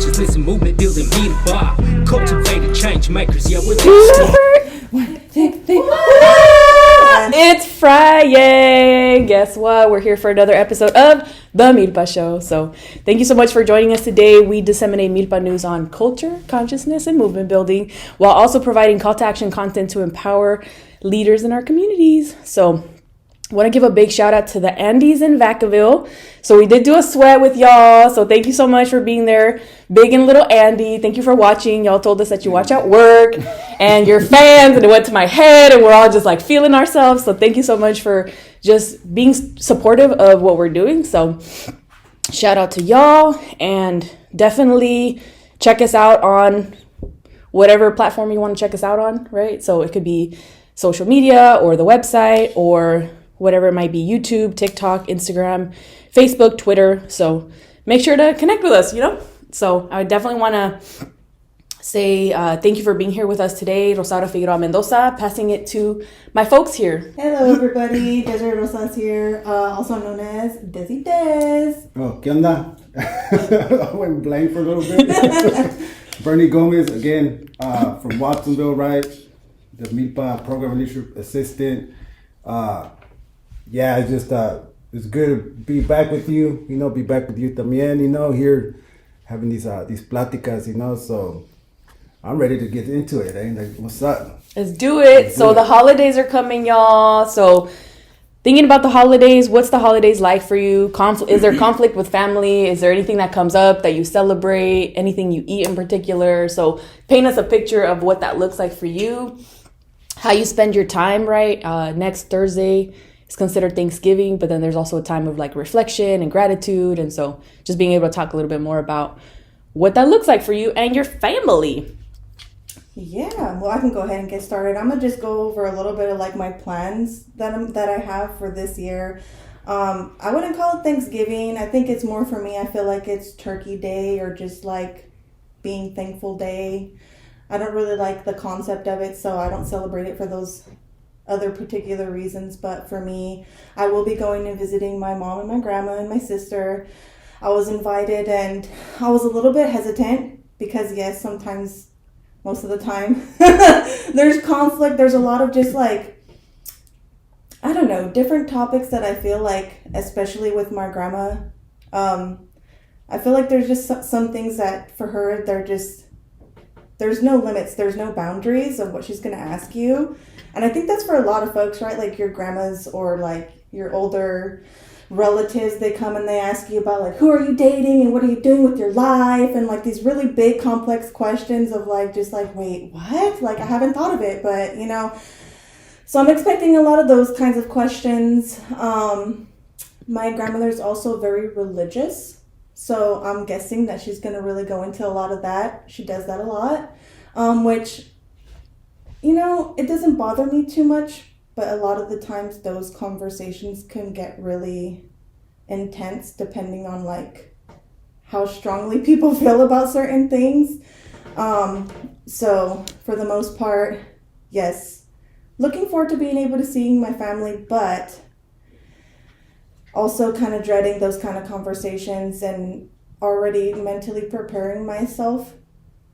consciousness and movement building MILPA. Cultivated change makers, yeah, we're there. It's Friday. Guess what? We're here for another episode of the MILPA Show. So thank you so much for joining us today. We disseminate MILPA news on culture, consciousness, and movement building, while also providing call to action content to empower leaders in our communities. So I want to give a big shout out to the Andes in Vacaville. So we did do a sweat with y'all. So thank you so much for being there. Big and little Andy, thank you for watching. Y'all told us that you watch at work and you're fans, and it went to my head and we're all just like feeling ourselves. So thank you so much for just being supportive of what we're doing. So shout out to y'all, and definitely check us out on whatever platform you want to check us out on, right? So it could be social media or the website or whatever it might be, YouTube, TikTok, Instagram, Facebook, Twitter. So make sure to connect with us, So I definitely want to say thank you for being here with us today. Rosaura Figueroa Mendoza, passing it to my folks here. Hello, everybody. Desiree Rosas here, also known as Dezzy Dez. Oh, ¿qué onda? I went blank for a little bit. Bernie Gomez, again, from Watsonville, right? The MILPA Program Leadership Assistant. It's just, it's good to be back with you, be back with you también, here having these pláticas, so I'm ready to get into it. Like, what's up? Let's do it. So the holidays are coming, y'all. So thinking about the holidays, what's the holidays like for you? Is there conflict with family? Is there anything that comes up that you celebrate? Anything you eat in particular? So paint us a picture of what that looks like for you, how you spend your time, right? Next Thursday is considered Thanksgiving, but then there's also a time of like reflection and gratitude. And so just being able to talk a little bit more about what that looks like for you and your family. Yeah, well, I can go ahead and get started. I'm gonna just go over a little bit of like my plans that I have for this year. I wouldn't call it Thanksgiving. I think it's more for me. I feel like it's Turkey Day or just like being thankful day. I don't really like the concept of it, so I don't celebrate it for those other particular reasons. But for me, I will be going and visiting my mom and my grandma and my sister. I was invited and I was a little bit hesitant because yes, sometimes, most of the time, there's conflict. There's a lot of just like, I don't know, different topics that I feel like, especially with my grandma, I feel like there's just some things that for her, there's no limits, there's no boundaries of what she's going to ask you. And I think that's for a lot of folks, right? Like your grandmas or like your older relatives, they come and they ask you about like, who are you dating and what are you doing with your life? And like these really big complex questions of like, just like, wait, what? Like I haven't thought of it, but so I'm expecting a lot of those kinds of questions. My grandmother's also very religious. So I'm guessing that she's going to really go into a lot of that. She does that a lot, which, it doesn't bother me too much, but a lot of the times those conversations can get really intense depending on like how strongly people feel about certain things. So for the most part, yes, looking forward to being able to seeing my family, but also kind of dreading those kind of conversations and already mentally preparing myself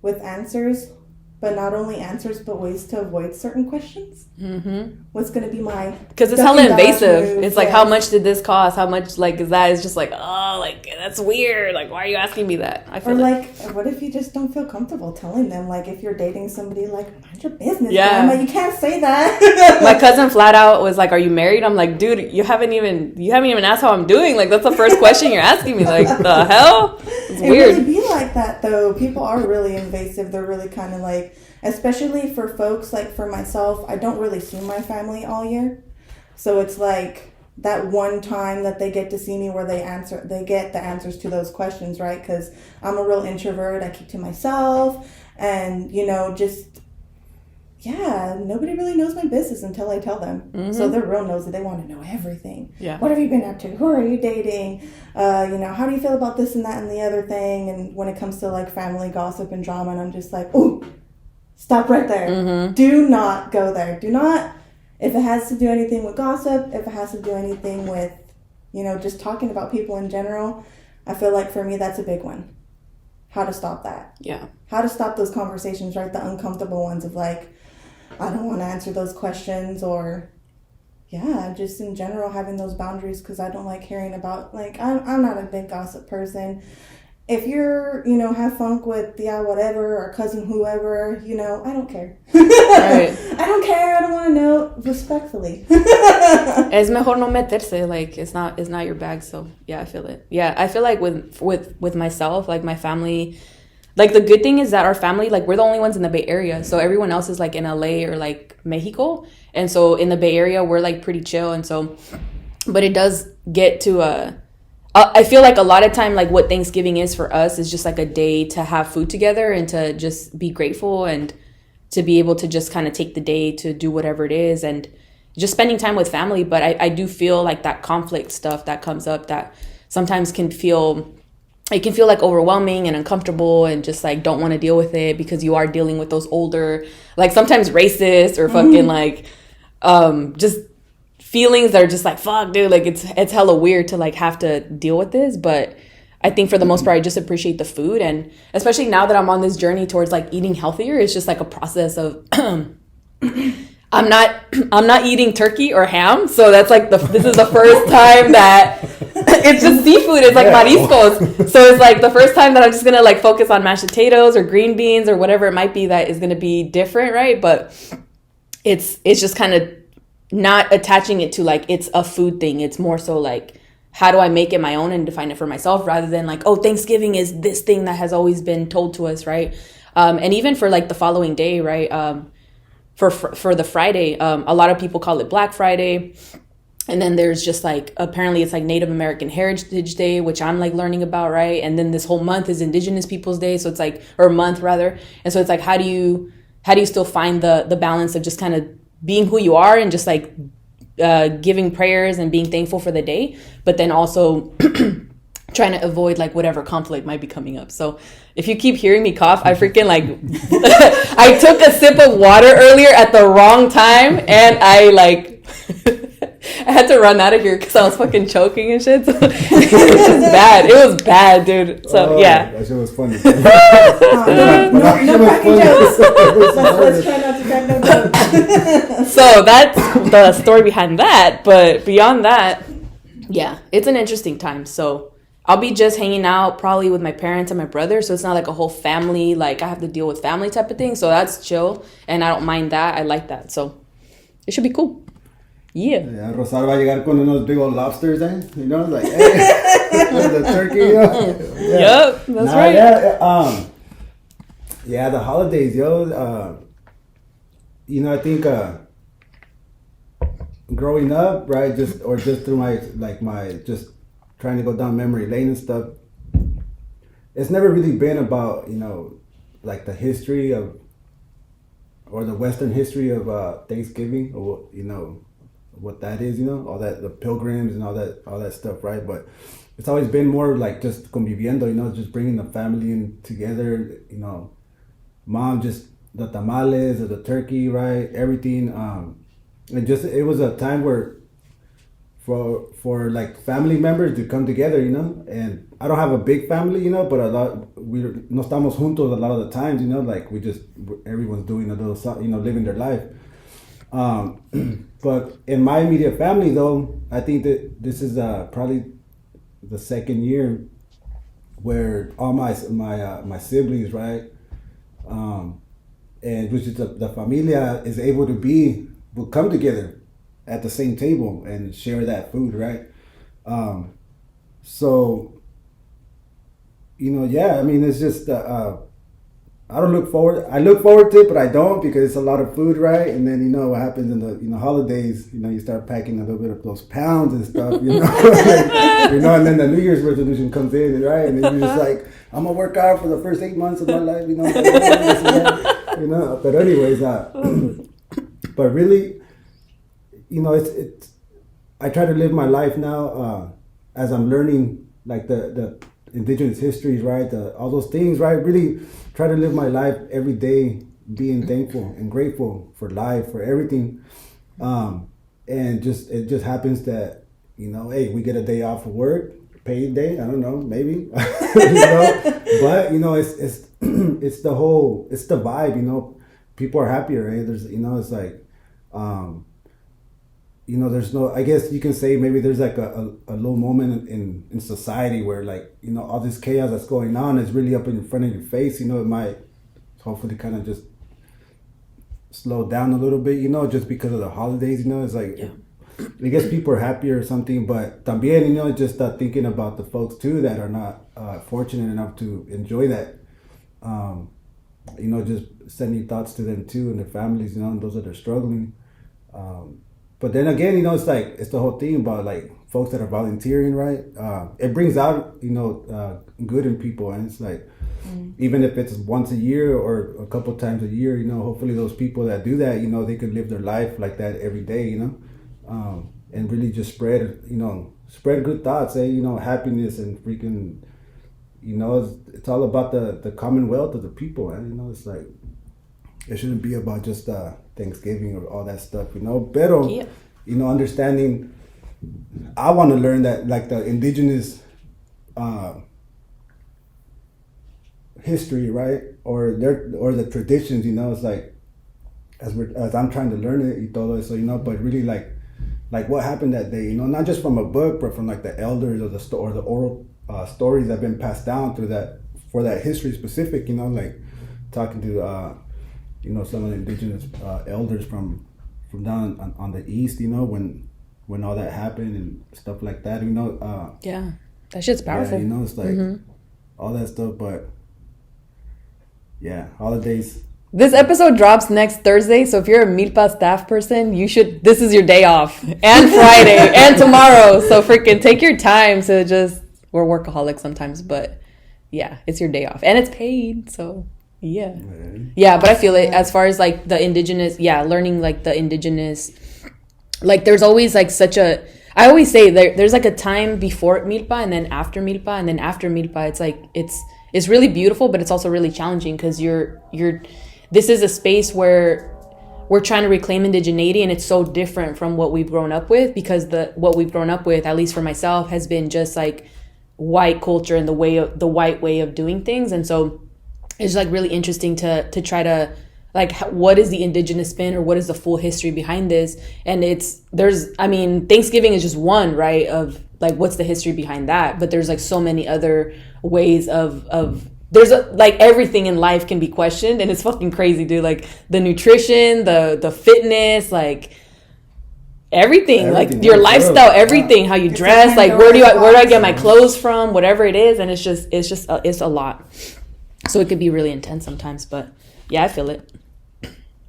with answers, but not only answers, but ways to avoid certain questions. Mm-hmm. What's going to be my... Because it's hella invasive. It's like, how much did this cost? How much, like, is that? It's just like, oh, like, that's weird. Like, why are you asking me that? I feel or like, what if you just don't feel comfortable telling them? Like, if you're dating somebody, like, mind your business. Yeah. I'm like, you can't say that. My cousin flat out was like, are you married? I'm like, dude, you haven't even asked how I'm doing. Like, that's the first question you're asking me. Like, the hell? It's weird. It really be like that, though. People are really invasive. They're really kind of like... Especially for folks, like for myself, I don't really see my family all year. So it's like that one time that they get to see me where they get the answers to those questions, right? Because I'm a real introvert. I keep to myself and, nobody really knows my business until I tell them. Mm-hmm. So they're real nosy. They want to know everything. Yeah. What have you been up to? Who are you dating? How do you feel about this and that and the other thing? And when it comes to like family gossip and drama, and I'm just like, ooh. Stop right there. Mm-hmm. Do not go there. Do not, if it has to do anything with gossip, if it has to do anything with, just talking about people in general, I feel like for me that's a big one. how to stop that. Yeah. How to stop those conversations, right? The uncomfortable ones of like, I don't want to answer those questions, or yeah, just in general having those boundaries, because I don't like hearing about, like, I'm not a big gossip person. If you're, have funk with, whatever, or cousin whoever, I don't care. Right. I don't care. I don't want to know, respectfully. Es mejor no meterse. Like, it's not your bag. So yeah, I feel it. Yeah, I feel like with myself, like my family, like the good thing is that our family, like we're the only ones in the Bay Area. So everyone else is like in LA or like Mexico. And so in the Bay Area, we're like pretty chill. And so, but it does get to I feel like a lot of time, like what Thanksgiving is for us is just like a day to have food together and to just be grateful and to be able to just kind of take the day to do whatever it is and just spending time with family. But I do feel like that conflict stuff that comes up that sometimes can feel like overwhelming and uncomfortable and just like don't want to deal with it because you are dealing with those older, like sometimes racist or fucking like just feelings that are just like, fuck, dude, like it's hella weird to like have to deal with this. But I think for the most part, I just appreciate the food. And especially now that I'm on this journey towards like eating healthier, it's just like a process of I'm not eating turkey or ham. So that's like this is the first time that it's just seafood. It's like mariscos. So it's like the first time that I'm just going to like focus on mashed potatoes or green beans or whatever it might be that is going to be different. Right. But it's just kind of not attaching it to like it's a food thing. It's more so like, how do I make it my own and define it for myself rather than like, oh, Thanksgiving is this thing that has always been told to us, right? And even for like the following day, right? For the Friday, a lot of people call it Black Friday. And then there's just like, apparently it's like Native American Heritage Day, which I'm like learning about, right? And then this whole month is Indigenous Peoples Day. So it's like, or month rather. And so it's like, how do you still find the balance of just kind of being who you are and just like giving prayers and being thankful for the day, but then also trying to avoid like whatever conflict might be coming up. So if you keep hearing me cough, I freaking like I took a sip of water earlier at the wrong time and I like I had to run out of here because I was fucking choking and shit. So it was bad. It was bad, dude. So yeah. That shit was funny. No cracking jokes. Let's try not to crack no jokes. So that's the story behind that. But beyond that, yeah, it's an interesting time. So I'll be just hanging out probably with my parents and my brother. So it's not like a whole family, like I have to deal with family type of thing. So that's chill. And I don't mind that. I like that. So it should be cool. Yeah. Rosaura va a llegar con unos big old lobsters, like, hey, the turkey, Yeah. Yep, that's right. Yeah, the holidays, I think growing up, right, just through my just trying to go down memory lane and stuff, it's never really been about, like the history of, or the Western history of Thanksgiving, or, what that is, all that, the pilgrims and all that stuff, right? But it's always been more like just conviviendo, just bringing the family in together, mom, just the tamales or the turkey, right? Everything. It was a time where for like family members to come together, and I don't have a big family, but no estamos juntos a lot of the times, like everyone's doing a little, living their life. But in my immediate family, though, I think that this is probably the second year where all my siblings, right, and which is the familia is able to will come together at the same table and share that food, right? So, yeah, I mean, it's just I look forward to it, but I don't, because it's a lot of food, right? And then what happens in the holidays, you start packing a little bit of those pounds and stuff, and then the New Year's resolution comes in, right? And then you're just like, I'm gonna work out for the first 8 months of my life, But anyways, but really, it's I try to live my life now as I'm learning like the indigenous histories, right? All those things, right? Really try to live my life every day being thankful and grateful for life, for everything. And it just happens that, hey, we get a day off of work payday. I don't know, maybe. But it's the whole, it's the vibe. People are happier. Right? There's it's like, there's no. I guess you can say maybe there's like a low moment in society where like all this chaos that's going on is really up in front of your face. It might hopefully kind of just slow down a little bit. Just because of the holidays. It's like. Yeah. I guess people are happier or something, but también, just thinking about the folks too that are not fortunate enough to enjoy that. Just sending thoughts to them too and their families, and those that are struggling. But then again, it's like, it's the whole thing about like folks that are volunteering, right? It brings out, good in people, and it's like, even if it's once a year or a couple times a year, hopefully those people that do that, they could live their life like that every day, and really just spread good thoughts, happiness and freaking, it's all about the commonwealth of the people, and it's like, it shouldn't be about just Thanksgiving or all that stuff, pero, understanding, I want to learn that like the indigenous history, right, or the traditions, it's like, as I'm trying to learn it y todo eso, but really like what happened that day, not just from a book, but from like the elders or the oral stories that have been passed down through that, for that history specific, like talking to some of the indigenous elders from down on the east, when all that happened and stuff like that, yeah, that shit's powerful. Yeah, it's like all that stuff, but yeah, holidays. This episode drops next Thursday, so if you're a MILPA staff person, this is your day off. And Friday, and tomorrow. So freaking take your time to we're workaholics sometimes, but yeah, it's your day off. And it's paid, so yeah. Right. Yeah, but I feel it as far as like the indigenous, learning like the indigenous, like there's always like I always say there's like a time before MILPA and then after MILPA, and then after MILPA, it's like, it's really beautiful, but it's also really challenging because this is a space where we're trying to reclaim indigeneity, and it's so different from what we've grown up with, because what we've grown up with, at least for myself, has been just like white culture and the white way of doing things. And so it's like really interesting to try to like, what is the indigenous spin, or what is the full history behind this? And Thanksgiving is just one, right, of like, what's the history behind that? But there's like so many other ways of there's like everything in life can be questioned, and it's fucking crazy, dude. Like the nutrition, the fitness, like everything, like your lifestyle, everything, how you dress, like where do I get my clothes from, whatever it is. And it's a lot. So it could be really intense sometimes, but yeah, I feel it.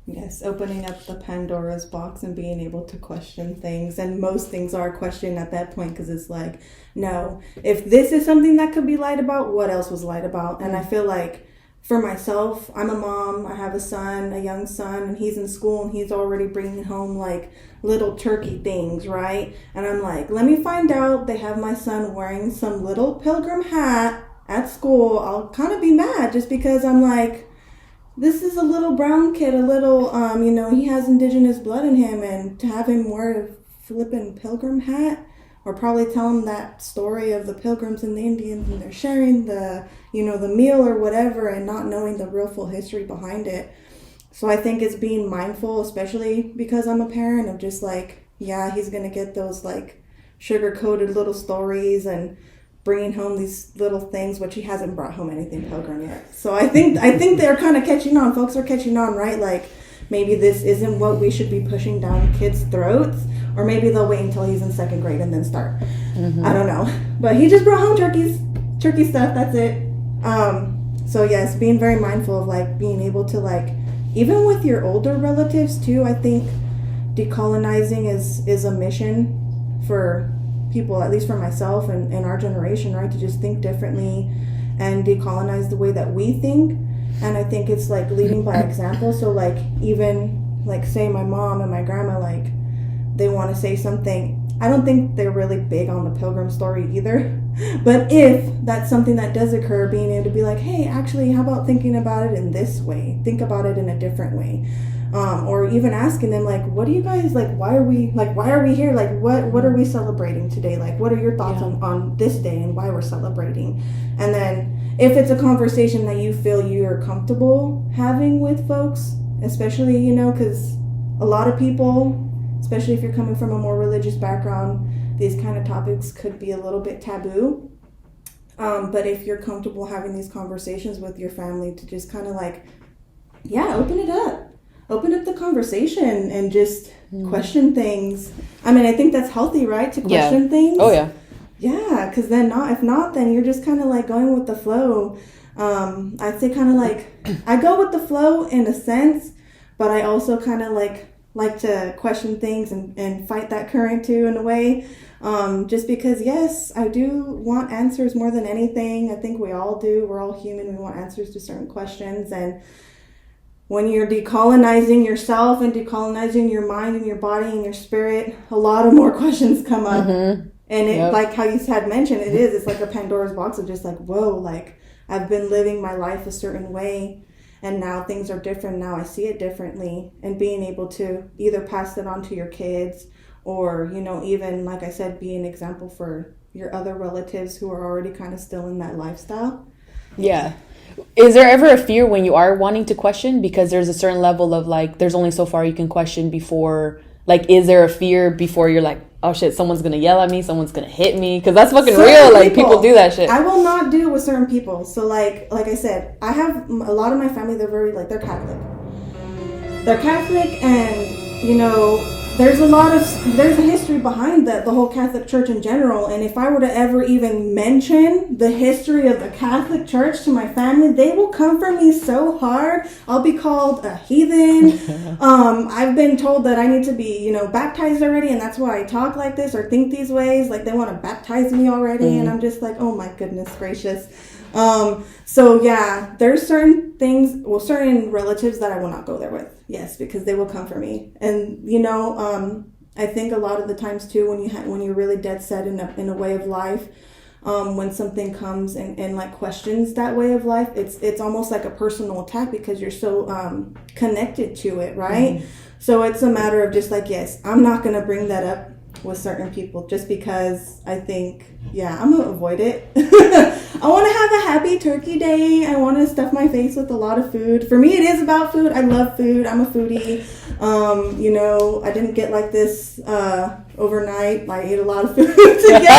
Yes, opening up the Pandora's box and being able to question things. And most things are questioned at that point, because it's like, no, if this is something that could be lied about, what else was lied about? And I feel like for myself, I'm a mom, I have a young son, and he's in school, and he's already bringing home like little turkey things, right? And I'm like, let me find out they have my son wearing some little pilgrim hat at school. I'll kind of be mad, just because I'm like, this is a little brown kid, he has indigenous blood in him, and to have him wear a flippin' pilgrim hat, or probably tell him that story of the pilgrims and the Indians, and they're sharing the meal or whatever, and not knowing the real full history behind it. So I think it's being mindful, especially because I'm a parent, of just like, yeah, he's going to get those like sugar-coated little stories and bringing home these little things, which he hasn't brought home anything pilgrim yet. So I think they're kind of catching on. Folks are catching on, right? Like, maybe this isn't what we should be pushing down kids' throats, or maybe they'll wait until he's in second grade and then start. I don't know. But he just brought home turkey stuff. That's it. So yes, being very mindful of like being able to like, even with your older relatives too, I think decolonizing is a mission for people, at least for myself and our generation, right, to just think differently and decolonize the way that we think. And I think it's like leading by example. So like, even like, say my mom and my grandma, like they want to say something, I don't think they're really big on the pilgrim story either, but if that's something that does occur, being able to be like, hey, actually, how about thinking about it in this way, think about it in a different way. or even asking them like, what do you guys like, why are we here, like what are we celebrating today, like what are your thoughts on this day and why we're celebrating. And then if it's a conversation that you feel you're comfortable having with folks, especially, you know, because a lot of people, especially if you're coming from a more religious background, these kind of topics could be a little bit taboo. But if you're comfortable having these conversations with your family, to just kind of like, open up the conversation and just question things. I mean, I think that's healthy, right? To question things. Oh, yeah. Yeah, because then if not, then you're just kind of like going with the flow. I'd say kind of like, I go with the flow in a sense, but I also kind of like to question things and fight that current too in a way. Just because, yes, I do want answers more than anything. I think we all do. We're all human. We want answers to certain questions. And when you're decolonizing yourself and decolonizing your mind and your body and your spirit, a lot of more questions come up. Mm-hmm. And it, like how you had mentioned, it's like a Pandora's box of just like, whoa, like I've been living my life a certain way and now things are different. Now I see it differently, and being able to either pass it on to your kids or, you know, even like I said, be an example for your other relatives who are already kind of still in that lifestyle. Yeah. Is there ever a fear when you are wanting to question? Because there's a certain level of like, there's only so far you can question before, like, is there a fear before you're like, oh shit, someone's gonna yell at me, someone's gonna hit me? Because that's fucking real. Like, people do that shit. I will not do with certain people. So like I said, I have a lot of my family, they're very like, they're Catholic. They're Catholic, and you know, there's a history behind the whole Catholic Church in general. And if I were to ever even mention the history of the Catholic Church to my family, they will come for me so hard. I'll be called a heathen. I've been told that I need to be, you know, baptized already, and that's why I talk like this or think these ways. Like, they want to baptize me already, and I'm just like, oh my goodness gracious. So yeah, there's certain things, certain relatives that I will not go there with. Yes, because they will come for me. And you know, I think a lot of the times too, when you're really dead set in a way of life, when something comes and like questions that way of life, it's almost like a personal attack because you're so connected to it, right? Mm-hmm. So it's a matter of just like, yes, I'm not gonna bring that up with certain people just because I think, I'm gonna avoid it. I want to have a happy turkey day. I want to stuff my face with a lot of food. For me, it is about food. I love food. I'm a foodie. You know, I didn't get like this overnight. I ate a lot of food to get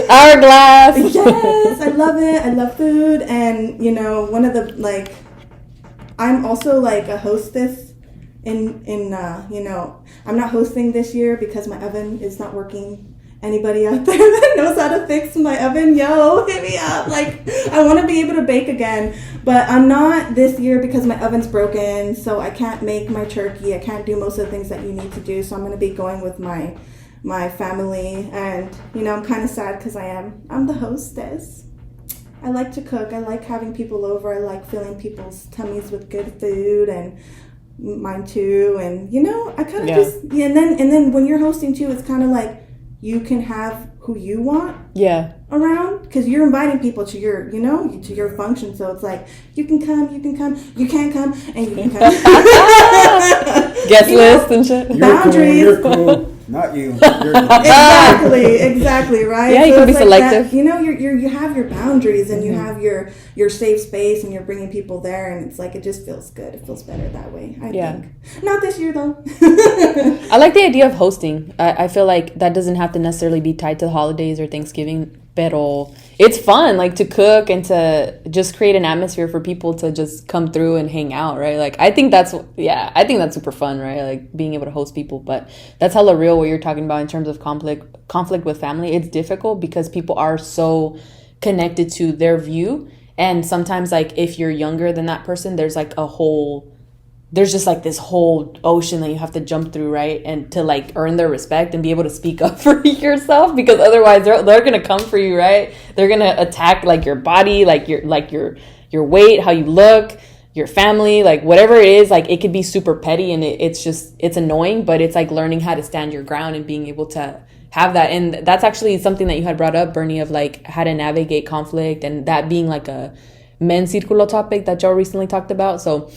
Hourglass. Yes, I love it. I love food. And, you know, one of the, like, I'm also like a hostess in you know, I'm not hosting this year because my oven is not working. Anybody out there that knows how to fix my oven, yo, hit me up. Like, I want to be able to bake again, but I'm not this year because my oven's broken, so I can't make my turkey. I can't do most of the things that you need to do, so I'm going to be going with my family. And, you know, I'm kind of sad because I'm the hostess. I like to cook. I like having people over. I like filling people's tummies with good food, and mine too. And, you know, I kind of just, and then when you're hosting too, it's kind of like, you can have who you want around, because you're inviting people to your, you know, to your function. So it's like, you can come, you can't come, and you can come. Guest list and shit. You're Boundaries. You're cool. Not you. Exactly, right? Yeah, you so can be like selective. That, you know, you have your boundaries, and you have your safe space, and you're bringing people there, and it's like, it just feels good. It feels better that way, I think. Not this year, though. I like the idea of hosting. I feel like that doesn't have to necessarily be tied to the holidays or Thanksgiving, pero it's fun, like, to cook and to just create an atmosphere for people to just come through and hang out, right? Like, I think that's super fun, right? Like, being able to host people. But that's hella real what you're talking about in terms of conflict with family. It's difficult because people are so connected to their view, and sometimes, like, if you're younger than that person, there's just like this whole ocean that you have to jump through, right? And to like earn their respect and be able to speak up for yourself, because otherwise they're gonna come for you, right? They're gonna attack like your body, like your weight, how you look, your family, like whatever it is. Like, it could be super petty, and it's annoying, but it's like learning how to stand your ground and being able to have that. And that's actually something that you had brought up, Bernie, of like how to navigate conflict, and that being like a men's circulo topic that y'all recently talked about. So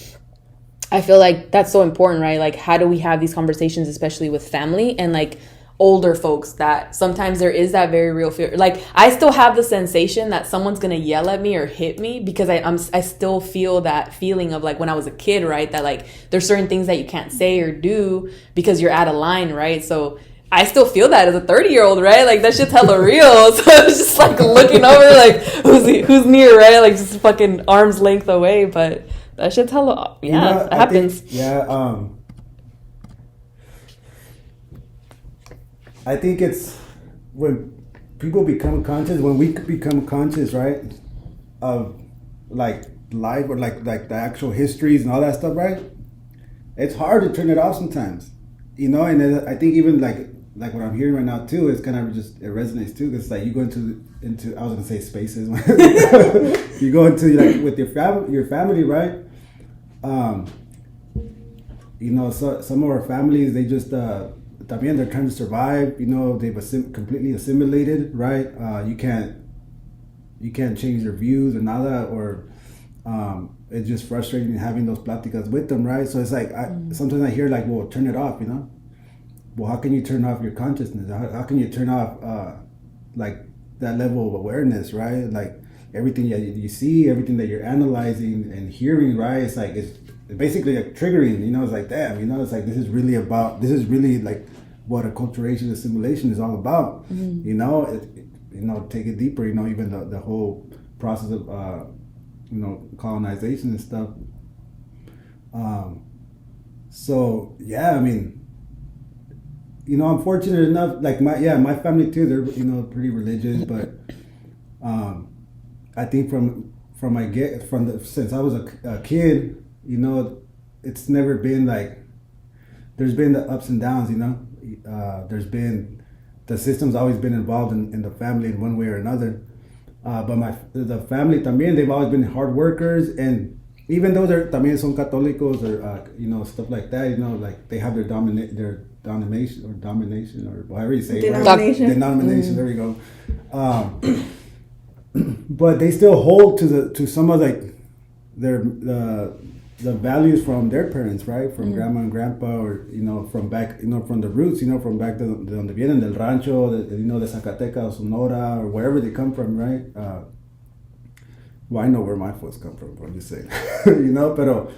I feel like that's so important, right? Like, how do we have these conversations, especially with family and like older folks, that sometimes there is that very real fear. Like, I still have the sensation that someone's gonna yell at me or hit me because I still feel that feeling of like when I was a kid, right? That like there's certain things that you can't say or do because you're out of line, right? So I still feel that as a 30-year-old, right? Like, that shit's hella real. So I was just like looking over, like, who's near, right? Like, just fucking arm's length away. But that shit's hella, yeah, You know, it happens. I think it's when people become conscious, when we become conscious, right, of like life or like the actual histories and all that stuff, right? It's hard to turn it off sometimes, you know. And then I think even like what I'm hearing right now too, it's kind of just, it resonates too, because like you go into I was gonna say spaces, you go into like with your family, right? You know, so some of our families, they just también they're trying to survive. You know, they've completely assimilated, right? You can't change their views or nada, or it's just frustrating having those pláticas with them, right? So it's like sometimes I hear like, well, turn it off, you know. Well, how can you turn off your consciousness? How can you turn off like that level of awareness, right? Like everything that you see, everything that you're analyzing and hearing, right? It's like it's basically like triggering, you know. It's like, damn, you know, it's like this is really like what acculturation, assimilation is all about, you know. You know, take it deeper, you know, even the whole process of you know, colonization and stuff. So yeah, I mean, you know, I'm fortunate enough, like my family too, they're, you know, pretty religious, but I think since I was a kid, you know, it's never been like, there's been the ups and downs, you know. The system's always been involved in the family in one way or another. But the family también, they've always been hard workers, and even though they're también son católicos or you know, stuff like that, you know, like they have their domination or whatever you say, denomination. Right? Denomination. There we go. But they still hold to some of like the values from their parents, right? From grandma and grandpa, or, you know, from back, you know, from the roots, you know, from back de donde vienen, del rancho, you know, de Zacatecas, Sonora, or wherever they come from, right? Well, I know where my folks come from, I'm just saying, you know, pero,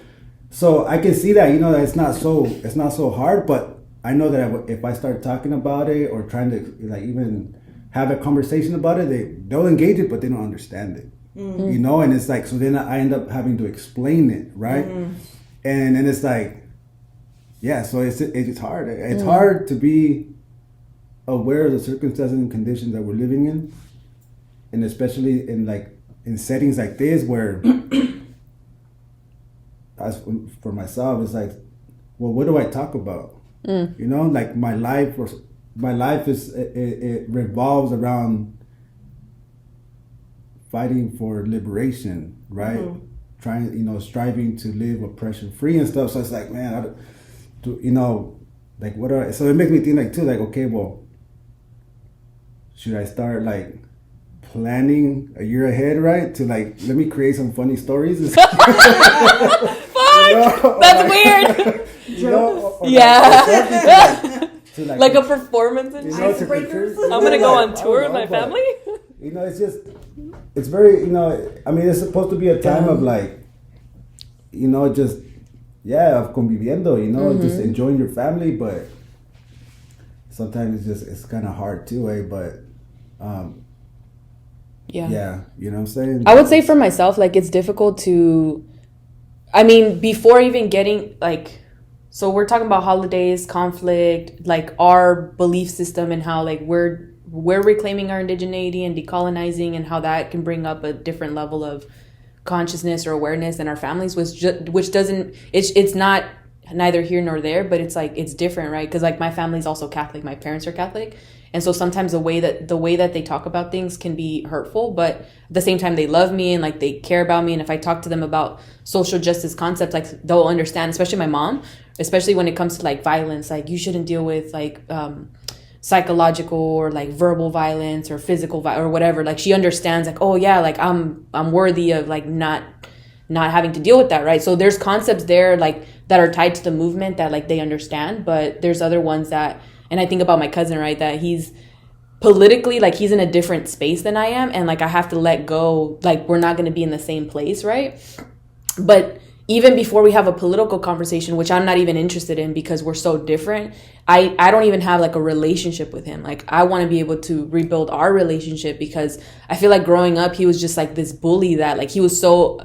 so I can see that, you know, that it's not so hard, but I know that if I start talking about it or trying to like even have a conversation about it, they'll engage it, but they don't understand it. You know, and it's like, so then I end up having to explain it, right? And then it's like, yeah, so it's hard. It's hard to be aware of the circumstances and conditions that we're living in, and especially in settings like this where, as for myself, it's like, well, what do I talk about? You know, like my life is it revolves around fighting for liberation, right? Trying, you know, striving to live oppression free and stuff. So it's like, man, you know, like so it makes me think like too, like, okay, well, should I start like planning a year ahead, right? To like, let me create some funny stories. Fuck! You know, that's weird. You know, yeah. Like a performance and shit. I'm gonna go on tour with my family. You know, it's very, you know, I mean, it's supposed to be a time of like, you know, just, yeah, of conviviendo, you know, just enjoying your family, but sometimes it's kind of hard too, eh? But, yeah, you know what I'm saying? I would say for myself, like, it's difficult to, I mean, before even getting, like, so we're talking about holidays, conflict, like our belief system and how like we're reclaiming our indigeneity and decolonizing, and how that can bring up a different level of consciousness or awareness in our families, which doesn't, it's not neither here nor there, but it's like, it's different, right? Because like my family's also Catholic, my parents are Catholic, and so sometimes the way that they talk about things can be hurtful, but at the same time they love me and like they care about me, and if I talk to them about social justice concepts, like they'll understand, especially my mom, especially when it comes to like violence, like you shouldn't deal with like psychological or like verbal violence or physical or whatever. Like she understands, like, oh yeah, like I'm worthy of like not not having to deal with that, right? So there's concepts there like that are tied to the movement that like they understand, but there's other ones that, and I think about my cousin, right, that he's politically, like he's in a different space than I am, and like I have to let go, like we're not going to be in the same place, right? But even before we have a political conversation, which I'm not even interested in because we're so different, I don't even have like a relationship with him. Like I want to be able to rebuild our relationship because I feel like growing up, he was just like this bully that like he was so,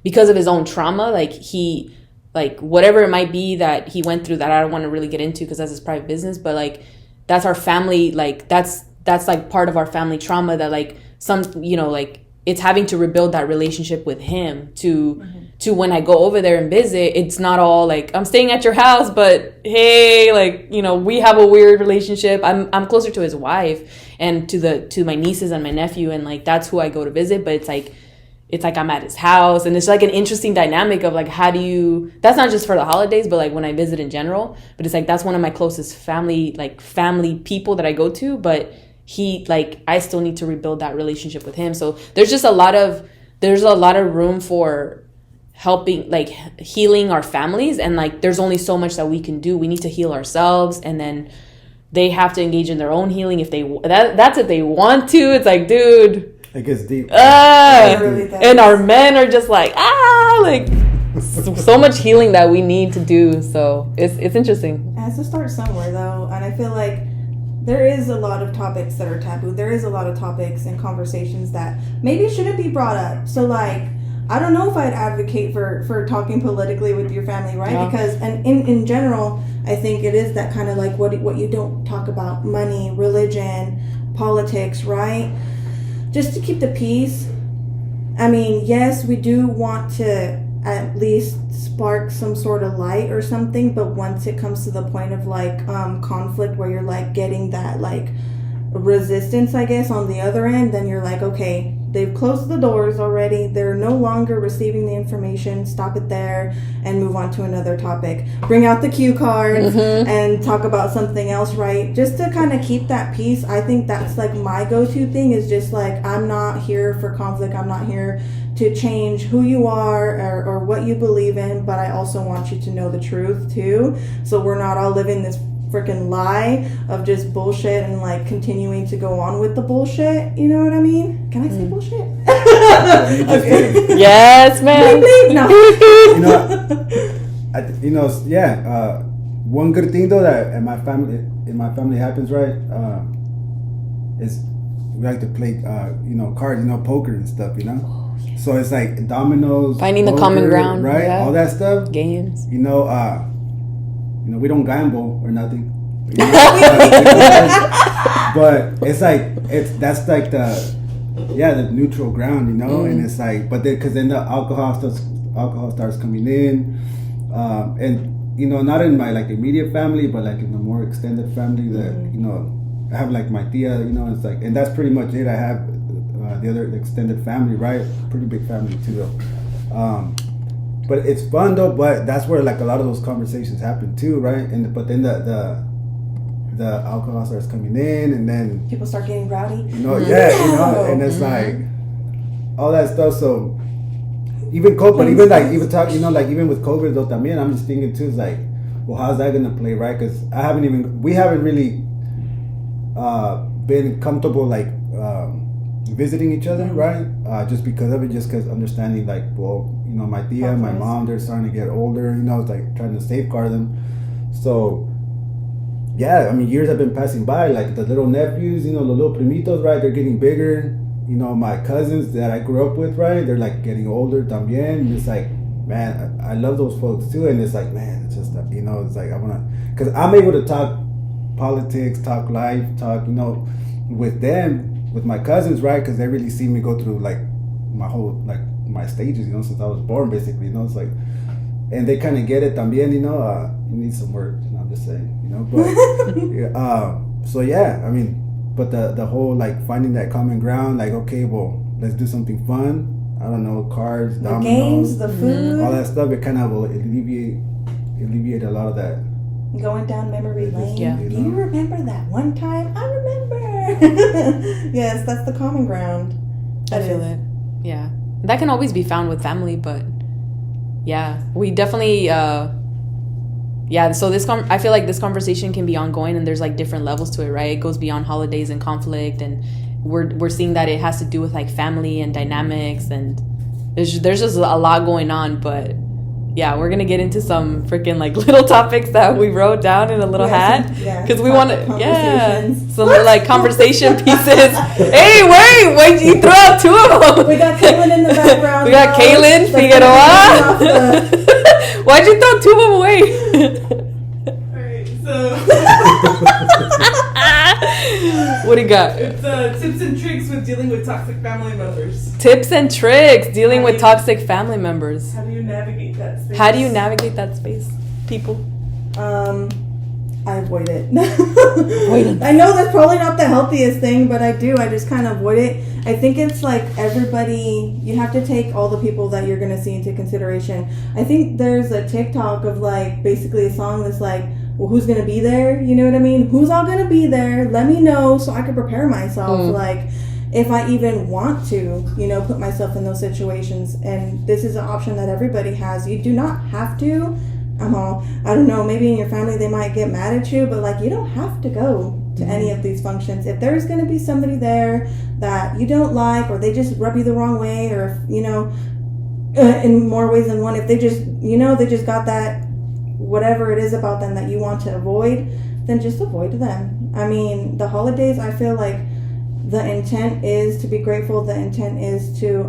because of his own trauma, like he, like whatever it might be that he went through that I don't want to really get into because that's his private business, but like that's our family, like that's like part of our family trauma that like some, you know, like it's having to rebuild that relationship with him to when I go over there and visit, it's not all like I'm staying at your house, but hey, like, you know, we have a weird relationship. I'm closer to his wife and to my nieces and my nephew, and like that's who I go to visit, but it's like I'm at his house, and it's like an interesting dynamic of like how do you, that's not just for the holidays, but like when I visit in general, but it's like that's one of my closest family people that I go to, but he, like, I still need to rebuild that relationship with him. So there's just a lot of room for helping, like healing our families, and like there's only so much that we can do. We need to heal ourselves, and then they have to engage in their own healing if that's if they want to. It's like, dude, it gets deep. And our men are just like, like so much healing that we need to do. So it's interesting. It has to start somewhere though, and I feel like there is a lot of topics that are taboo. There is a lot of topics and conversations that maybe shouldn't be brought up. So like, I don't know if I'd advocate for talking politically with your family, right? Yeah. Because, and in general, I think it is that kind of like what you don't talk about: money, religion, politics, right? Just to keep the peace. I mean, yes, we do want to at least spark some sort of light or something, but once it comes to the point of like conflict where you're like getting that like resistance, I guess, on the other end, then you're like, okay, they've closed the doors already, they're no longer receiving the information, stop it there and move on to another topic. Bring out the cue cards and talk about something else, right? Just to kind of keep that peace. I think that's like my go-to thing, is just like, I'm not here for conflict, I'm not here to change who you are or what you believe in, but I also want you to know the truth too, so we're not all living this freaking lie of just bullshit and like continuing to go on with the bullshit. You know what I mean? Can I say bullshit? Okay. Yes, man. No. One good thing though that in my family happens, right? Is we like to play cards, poker and stuff, So it's like dominoes, finding the poker, common ground, right? Yeah. All that stuff. Games. We don't gamble or nothing. But it's like that's like the neutral ground, and it's like, but then because then the alcohol starts coming in, and not in my like immediate family, but like in the more extended family that I have like my tia, it's like, and that's pretty much it. I have the other extended family, right? Pretty big family too, though. But it's fun though. But that's where like a lot of those conversations happen too, right? But then the alcohol starts coming in, and then people start getting rowdy. And it's like all that stuff. So even COVID, but even with COVID though, también, I'm just thinking too, it's like, well, how's that gonna play, right? Because we haven't really been comfortable like visiting each other, right? Just because of it, just because understanding like, well, my tia, my mom, they're starting to get older, it's like trying to safeguard them. So yeah, I mean, years have been passing by, like the little nephews, the little primitos, right? They're getting bigger. My cousins that I grew up with, right? They're like getting older también. And it's like, man, I love those folks too. And it's like, man, it's just, it's like, I want to, because I'm able to talk politics, talk life, talk, with them, with my cousins, right? Because they really see me go through like my whole, like my stages, since I was born, basically, it's like, and they kind of get it también, you need some work, I'm just saying, but, so yeah, I mean, but the whole, like, finding that common ground, like, okay, well, let's do something fun, I don't know, cards, dominoes, the games, the food, all that stuff, it kind of will alleviate a lot of that. Going down memory lane. Yeah. Do you remember that one time? I remember. Yes, that's the common ground. I feel it. Yeah. That can always be found with family, but yeah, we definitely so I feel like this conversation can be ongoing, and there's like different levels to it, right? It goes beyond holidays and conflict, and we're seeing that it has to do with like family and dynamics, and there's just a lot going on. But yeah, we're gonna get into some freaking like little topics that we wrote down in a little hat, because we want to some like conversation pieces. Hey, wait, you threw out two of them. We got Kaylin in the background. We got Kaylin Figueroa. Why'd you throw two of them away? Alright, so what do you got? it's tips and tricks with dealing with toxic family members. Tips and tricks dealing with toxic family members. How do you navigate that space? How do you navigate that space, people? I avoid it. I know that's probably not the healthiest thing, but I just kind of avoid it. I think it's like everybody, you have to take all the people that you're going to see into consideration. I think there's a TikTok of like basically a song that's like, well, who's going to be there? You know what I mean? Who's all going to be there? Let me know so I can prepare myself. Like, if I even want to, put myself in those situations. And this is an option that everybody has. You do not have to. I don't know, maybe in your family they might get mad at you, but like you don't have to go to any of these functions. If there's going to be somebody there that you don't like, or they just rub you the wrong way, or if, in more ways than one, if they just, they just got that, whatever it is about them that you want to avoid, then just avoid them. I mean, the holidays, I feel like the intent is to be grateful. The intent is to,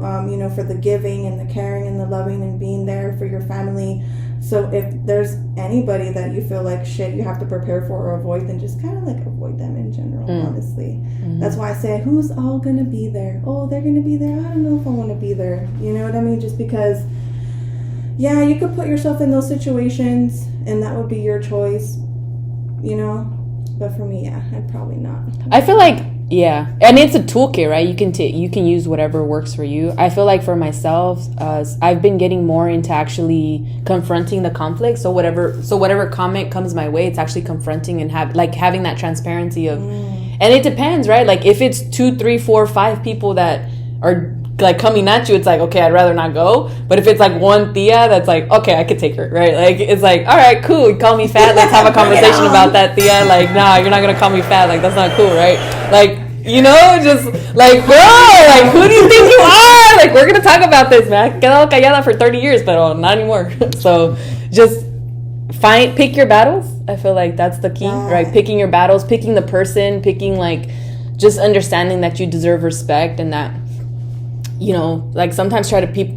for the giving and the caring and the loving and being there for your family. So if there's anybody that you feel like shit you have to prepare for or avoid, then just kind of like avoid them in general, honestly. That's why I say, who's all going to be there? Oh, they're going to be there. I don't know if I want to be there. You know what I mean? Just because, yeah, you could put yourself in those situations and that would be your choice, But for me, yeah, I'd probably not. I feel like, yeah, and it's a toolkit, right? You can use whatever works for you. I feel like for myself, I've been getting more into actually confronting the conflict. So whatever comment comes my way, it's actually confronting and having that transparency of, and it depends, right? Like if it's 2, 3, 4, 5 people that are like coming at you, it's like, okay, I'd rather not go. But if it's like one tia that's like, okay, I could take her, right? Like it's like, all right, cool, you call me fat, let's have a conversation about that, tia. Like, nah, you're not gonna call me fat, like that's not cool, right? Like, just like, bro, like who do you think you are? Like we're gonna talk about this, man. Quedado callada for 30 years, but not anymore. So just pick your battles. I feel like that's the key, right? Picking your battles, picking the person, picking like just understanding that you deserve respect, and that like sometimes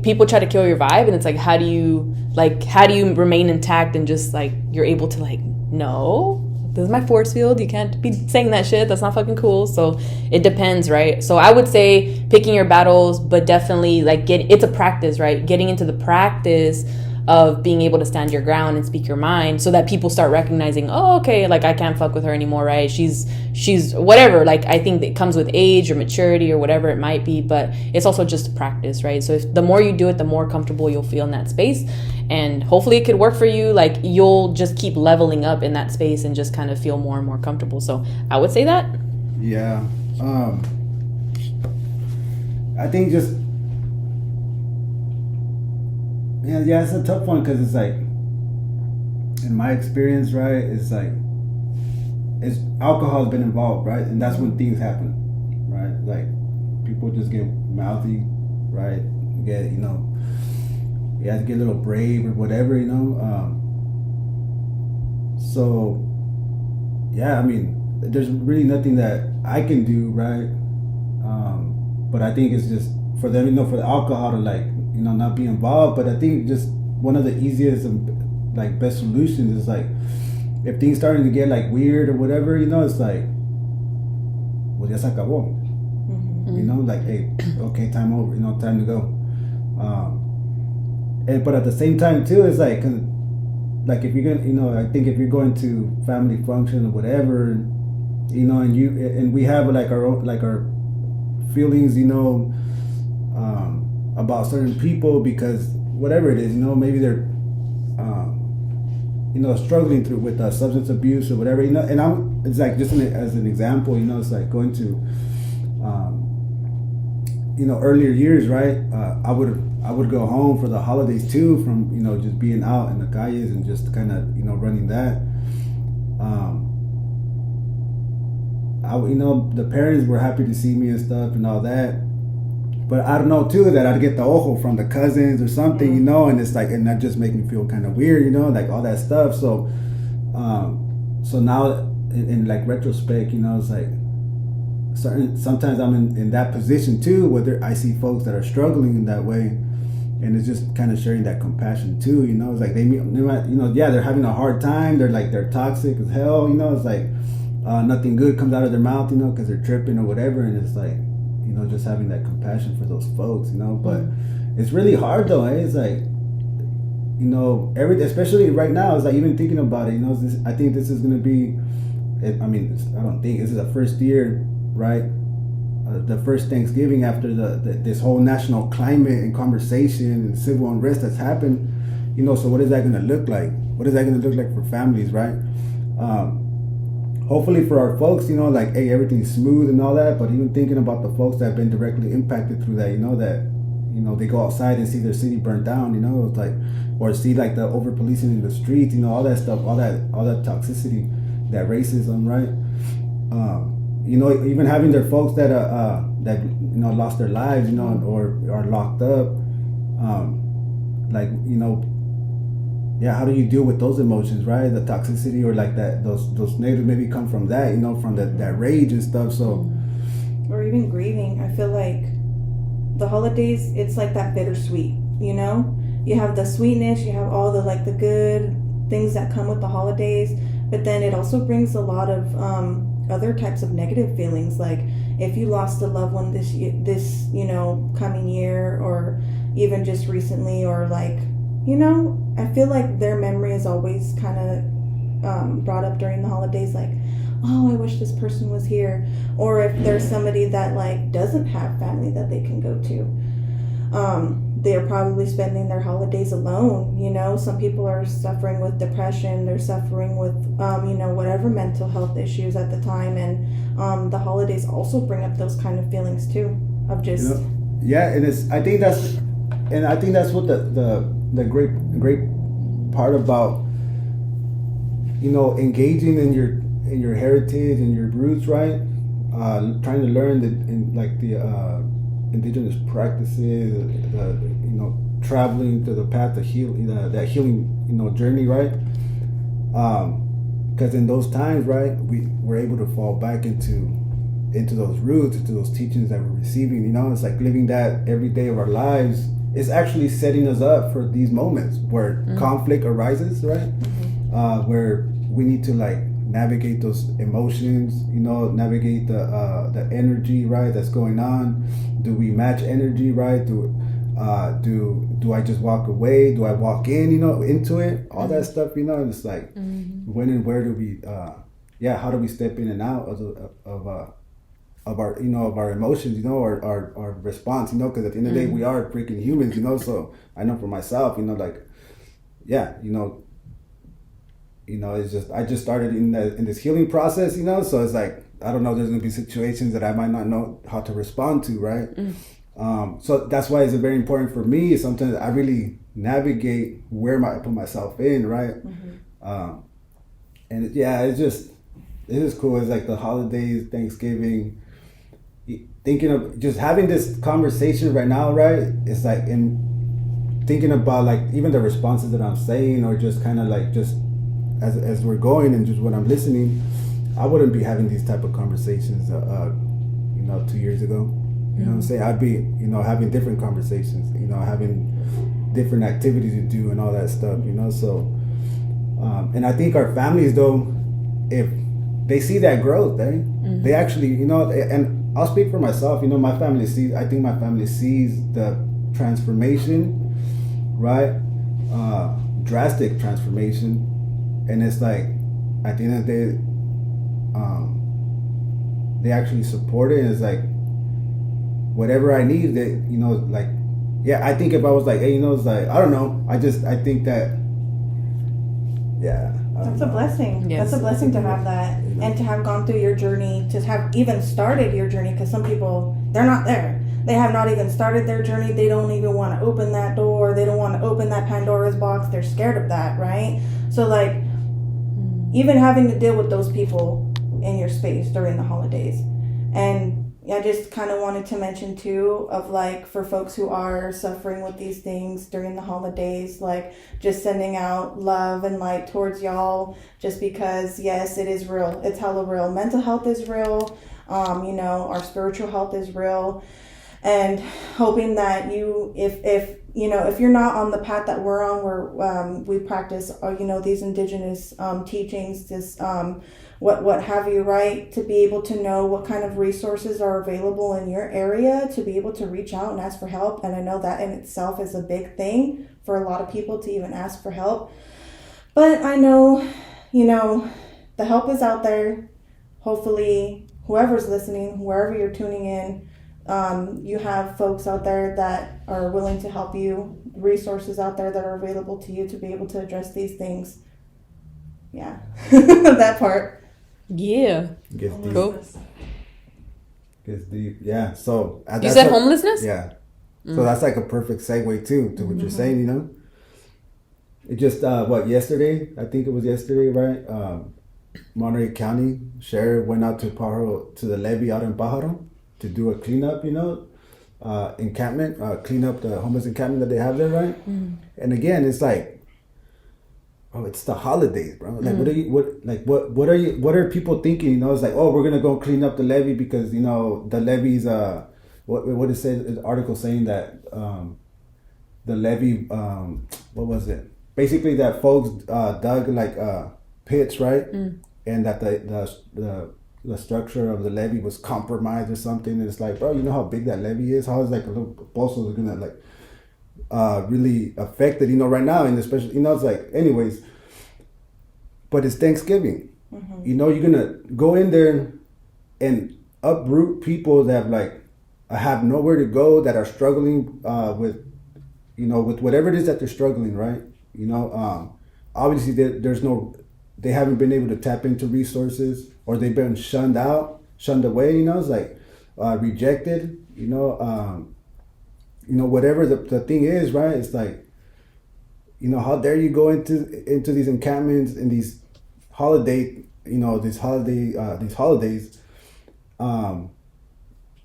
people try to kill your vibe, and it's like how do you remain intact and just like you're able to like, no, this is my force field, you can't be saying that shit, that's not fucking cool. So it depends, right? So I would say picking your battles, but definitely like it's a practice, right? Getting into the practice of being able to stand your ground and speak your mind, so that people start recognizing, oh, okay, like I can't fuck with her anymore, right? She's whatever. Like I think that comes with age or maturity or whatever it might be, but it's also just practice, right? So if the more you do it, the more comfortable you'll feel in that space, and hopefully it could work for you. Like you'll just keep leveling up in that space and just kind of feel more and more comfortable. So I would say that. Yeah. I think just, yeah, it's a tough one, because it's like, in my experience, right, it's like, alcohol has been involved, right, and that's when things happen, right, like, people just get mouthy, right, you have to get a little brave or whatever, so, yeah, I mean, there's really nothing that I can do, right, but I think it's just, for them, for the alcohol to, like, not be involved. But I think just one of the easiest and like best solutions is like, if things starting to get like weird or whatever, it's like, well, ya se acabó. Like, hey, okay, time over, time to go. But at the same time too, it's like if you're gonna, I think if you're going to family function or whatever, and we have like our own, like our feelings, about certain people, because whatever it is, maybe they're struggling with substance abuse or whatever, and it's like, just as an example, it's like going to earlier years, right? I would go home for the holidays too, from just being out in the calles and just kind of running that. The parents were happy to see me and stuff and all that, but I don't know too that I'd get the ojo from the cousins or something, and it's like, and that just make me feel kind of weird, like all that stuff. So now in like retrospect, it's like sometimes I'm in that position too, whether I see folks that are struggling in that way, and it's just kind of sharing that compassion too. It's like they might, they're having a hard time. They're toxic as hell. It's like nothing good comes out of their mouth, because they're tripping or whatever, and it's like, just having that compassion for those folks, But it's really hard though. It's like, especially right now, it's like even thinking about it. I think this is gonna be. I don't think this is the first year, right? The first Thanksgiving after this whole national climate and conversation and civil unrest that's happened, so what is that going to look like? What is that going to look like for families, right? Hopefully for our folks, like, hey, everything's smooth and all that, but even thinking about the folks that have been directly impacted through that, that, they go outside and see their city burnt down, it's like, or see like the over policing in the streets, all that stuff, all that toxicity, that racism, right? Even having their folks that lost their lives, or are locked up, how do you deal with those emotions, right? The toxicity, or like that, those negatives maybe come from that, from that rage and stuff. So, or even grieving. I feel like the holidays, it's like that bittersweet. You have the sweetness, you have all the good things that come with the holidays, but then it also brings a lot of other types of negative feelings, like if you lost a loved one this coming year, or even just recently, or like, I feel like their memory is always kind of brought up during the holidays, like, oh, I wish this person was here. Or if there's somebody that like doesn't have family that they can go to, they're probably spending their holidays alone. Some people are suffering with depression, they're suffering with whatever mental health issues at the time, and the holidays also bring up those kind of feelings too, of just and I think that's what the great part about engaging in your heritage and your roots, right? Trying to learn the Indigenous practices, traveling to the path of healing, that healing, journey, right? Because in those times, right, we were able to fall back into those roots, into those teachings that we're receiving. It's like living that every day of our lives. It's actually setting us up for these moments where conflict arises, right? Where we need to like navigate those emotions, navigate the energy, right, that's going on. Do we match energy, right? Do I just walk away? Do I walk in, into it? All that stuff, and it's like, when and where do we, how do we step in and out of our, of our emotions, our response, because at the end of the day, we are freaking humans, so I know for myself, it's just, I just started in this healing process, so it's like, I don't know, there's gonna be situations that I might not know how to respond to, right? So that's why it's very important for me. Sometimes I really navigate where I put myself in, right? And it is cool. It's like the holidays, Thanksgiving, thinking of just having this conversation right now, right? It's like in thinking about like even the responses that I'm saying, or just kind of like just as we're going and just when I'm listening, I wouldn't be having these type of conversations 2 years ago. You know what I'm saying? I'd be, having different conversations, having different activities to do and all that stuff, so, and I think our families though, if they see that growth, they actually, and I'll speak for myself, my family sees the transformation, right? Drastic transformation. And it's like, at the end of the day, they actually support it, and it's like, whatever I need, that, I think if I was like, hey, it's like, I don't know, I think that, that's a blessing. Yes. That's a blessing to have that, and to have gone through your journey, to have even started your journey, because some people, they're not there. they have not even started their journey. They don't even want to open that door. They don't want to open that Pandora's box. They're scared of that, right? So like, even having to deal with those people in your space during the holidays. And I just kind of wanted to mention too, of like, for folks who are suffering with these things during the holidays, like just sending out love and light towards y'all, just because yes, it is real. It's hella real. Mental health is real. Our spiritual health is real. And hoping that you, if you're not on the path that we're on, where we practice, these indigenous teachings, this what have you, right? To be able to know what kind of resources are available in your area, to be able to reach out and ask for help. And I know that in itself is a big thing for a lot of people to even ask for help. But I know, the help is out there. Hopefully, whoever's listening, wherever you're tuning in, you have folks out there that are willing to help you, resources out there that are available to you to be able to address these things. Yeah, that part. Yeah. Gets deep. Cool. Gets deep. Yeah. So You said homelessness? Yeah. So that's like a perfect segue too to what you're saying. It just yesterday? I think it was yesterday, right? Monterey County Sheriff went out to the levee out in Pajaro to do a cleanup, encampment, clean up the homeless encampment that they have there, right? And again, it's like, it's the holidays, bro. Like, what are people thinking? It's like, we're gonna go clean up the levee because the levee's what it said, the article saying that the levee, what was it? Basically, that folks dug like pits, right? And that the structure of the levee was compromised or something. And it's like, bro, you know how big that levee is? How is like a little proposal gonna like really affect it, right now? And especially, it's like, anyways, but it's Thanksgiving. You're gonna go in there and uproot people that have nowhere to go, that are struggling with whatever it is that they're struggling, right? Obviously they haven't been able to tap into resources, or they've been shunned away, it's like rejected, whatever the thing is, right? It's like, how dare you go into these encampments and these holidays,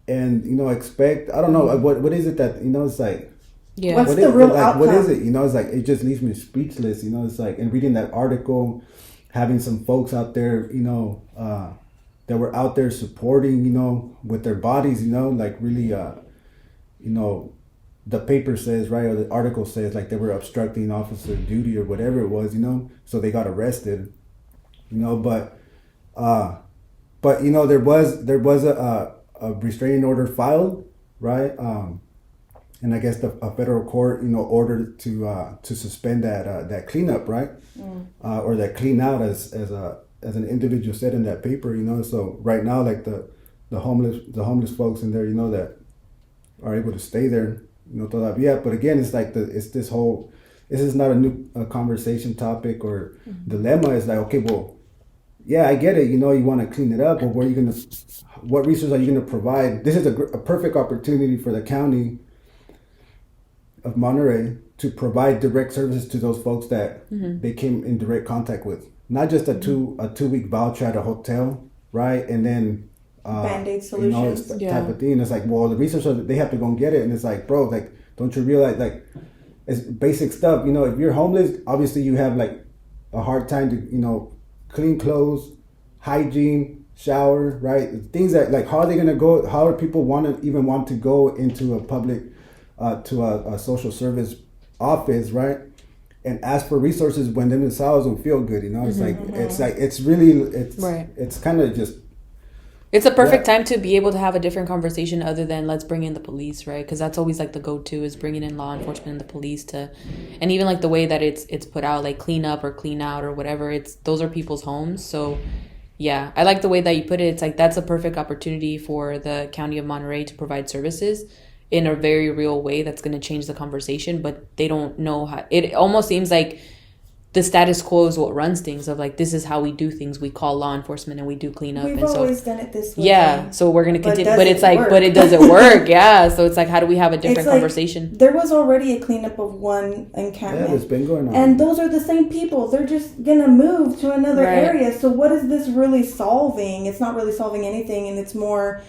and expect, I don't know, what is it that, it's like, yeah, what's the real outcome? What is it? It's like, it just leaves me speechless. It's like, and reading that article, having some folks out there, that were out there supporting, with their bodies, like really, the paper says, right, or the article says, like, they were obstructing officer duty or whatever it was, so they got arrested, but there was a restraining order filed, right, and I guess a federal court, ordered to suspend that cleanup, right, or that clean out, as an individual said in that paper, so right now, like the homeless folks in there, that are able to stay there, todavía. But again, it's like this is not a new conversation topic or dilemma. It's like, okay, well, yeah, I get it. You want to clean it up, but what resources are you going to provide? This is a perfect opportunity for the county of Monterey to provide direct services to those folks that they came in direct contact with. Not just a 2-week voucher at a hotel, right? And then Band-Aid solutions, type of thing. It's like, well, the resources, they have to go and get it, and it's like, bro, like, don't you realize, like, it's basic stuff. If you're homeless, obviously you have like a hard time to clean clothes, hygiene, shower, right? Things that, like, how are they gonna go? How are people want to go into a public to a social service office, right, and ask for resources when they themselves don't feel good? It's kind of just, it's a perfect time to be able to have a different conversation other than let's bring in the police, right? Because that's always like the go-to, is bringing in law enforcement and the police and even like the way that it's put out, like clean up or clean out or whatever, those are people's homes. So yeah, I like the way that you put it. It's like, that's a perfect opportunity for the County of Monterey to provide services in a very real way that's going to change the conversation, but they don't know how. It almost seems like the status quo is what runs things, of like, this is how we do things. We call law enforcement and we do cleanup. We've and always done it this way. Yeah, so we're going to continue. But But it's like, but it doesn't work. Yeah, so it's like, how do we have a different conversation? There was already a cleanup of one encampment. Yeah, it's been going on. And those are the same people. They're just going to move to another area. So what is this really solving? It's not really solving anything, and it's more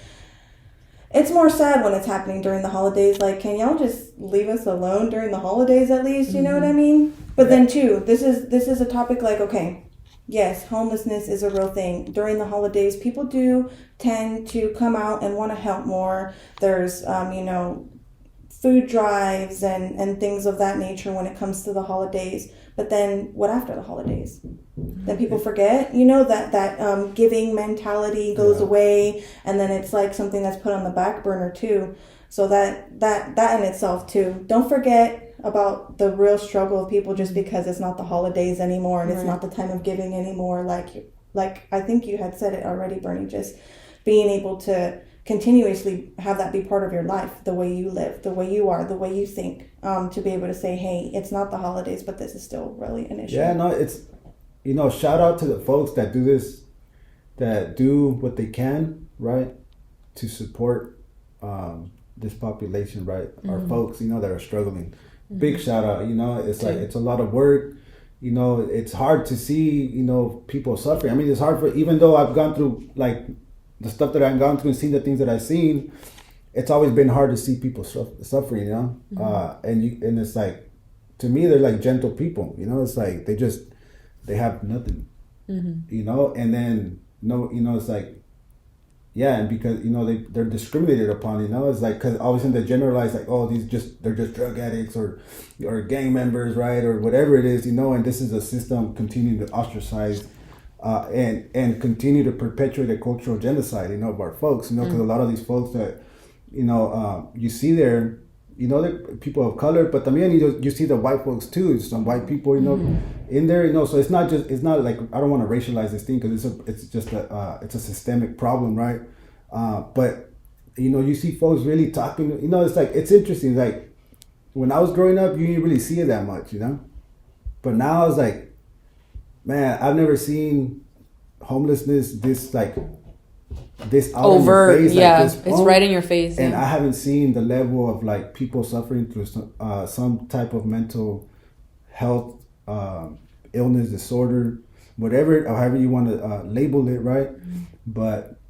sad when it's happening during the holidays. Like, can y'all just leave us alone during the holidays at least? You know what I mean? But then too, this is a topic like, okay, yes, homelessness is a real thing. During the holidays, people do tend to come out and want to help more. There's, food drives and things of that nature when it comes to the holidays. But then what after the holidays? Then people forget, that giving mentality goes away, and then it's like something that's put on the back burner too. So that in itself too. Don't forget about the real struggle of people just because it's not the holidays anymore and it's not the time of giving anymore. Like I think you had said it already, Bernie, just being able to continuously have that be part of your life, the way you live, the way you are, the way you think, to be able to say, hey, it's not the holidays, but this is still really an issue. Yeah, no, it's, shout out to the folks that do this, that do what they can, right, to support this population, right, our folks, that are struggling. Big shout out, it's like, it's a lot of work, it's hard to see, people suffering. I mean, it's hard even though I've gone through, like, the stuff that I've gone through and seen the things that I've seen, it's always been hard to see people suffering, and it's like, to me, they're like gentle people, it's like, they have nothing, and then, it's like, yeah, and because, they're discriminated upon, it's like, because all of a sudden they generalize, like, oh, they're just drug addicts or gang members, right, or whatever it is, and this is a system continuing to ostracize and continue to perpetuate a cultural genocide, of our folks, because a lot of these folks that, you see there, they're people of color, but también you see the white folks too, some white people, in there, so it's not like, I don't want to racialize this thing because it's just it's a systemic problem, right? But, you see folks really talking, it's like, it's interesting, like, when I was growing up, you didn't really see it that much, but now I was like, man, I've never seen homelessness this out over, in your face, yeah, like this, it's right in your face, and I haven't seen the level of like people suffering through some type of mental health illness, disorder, whatever, or however you want to label it, right? But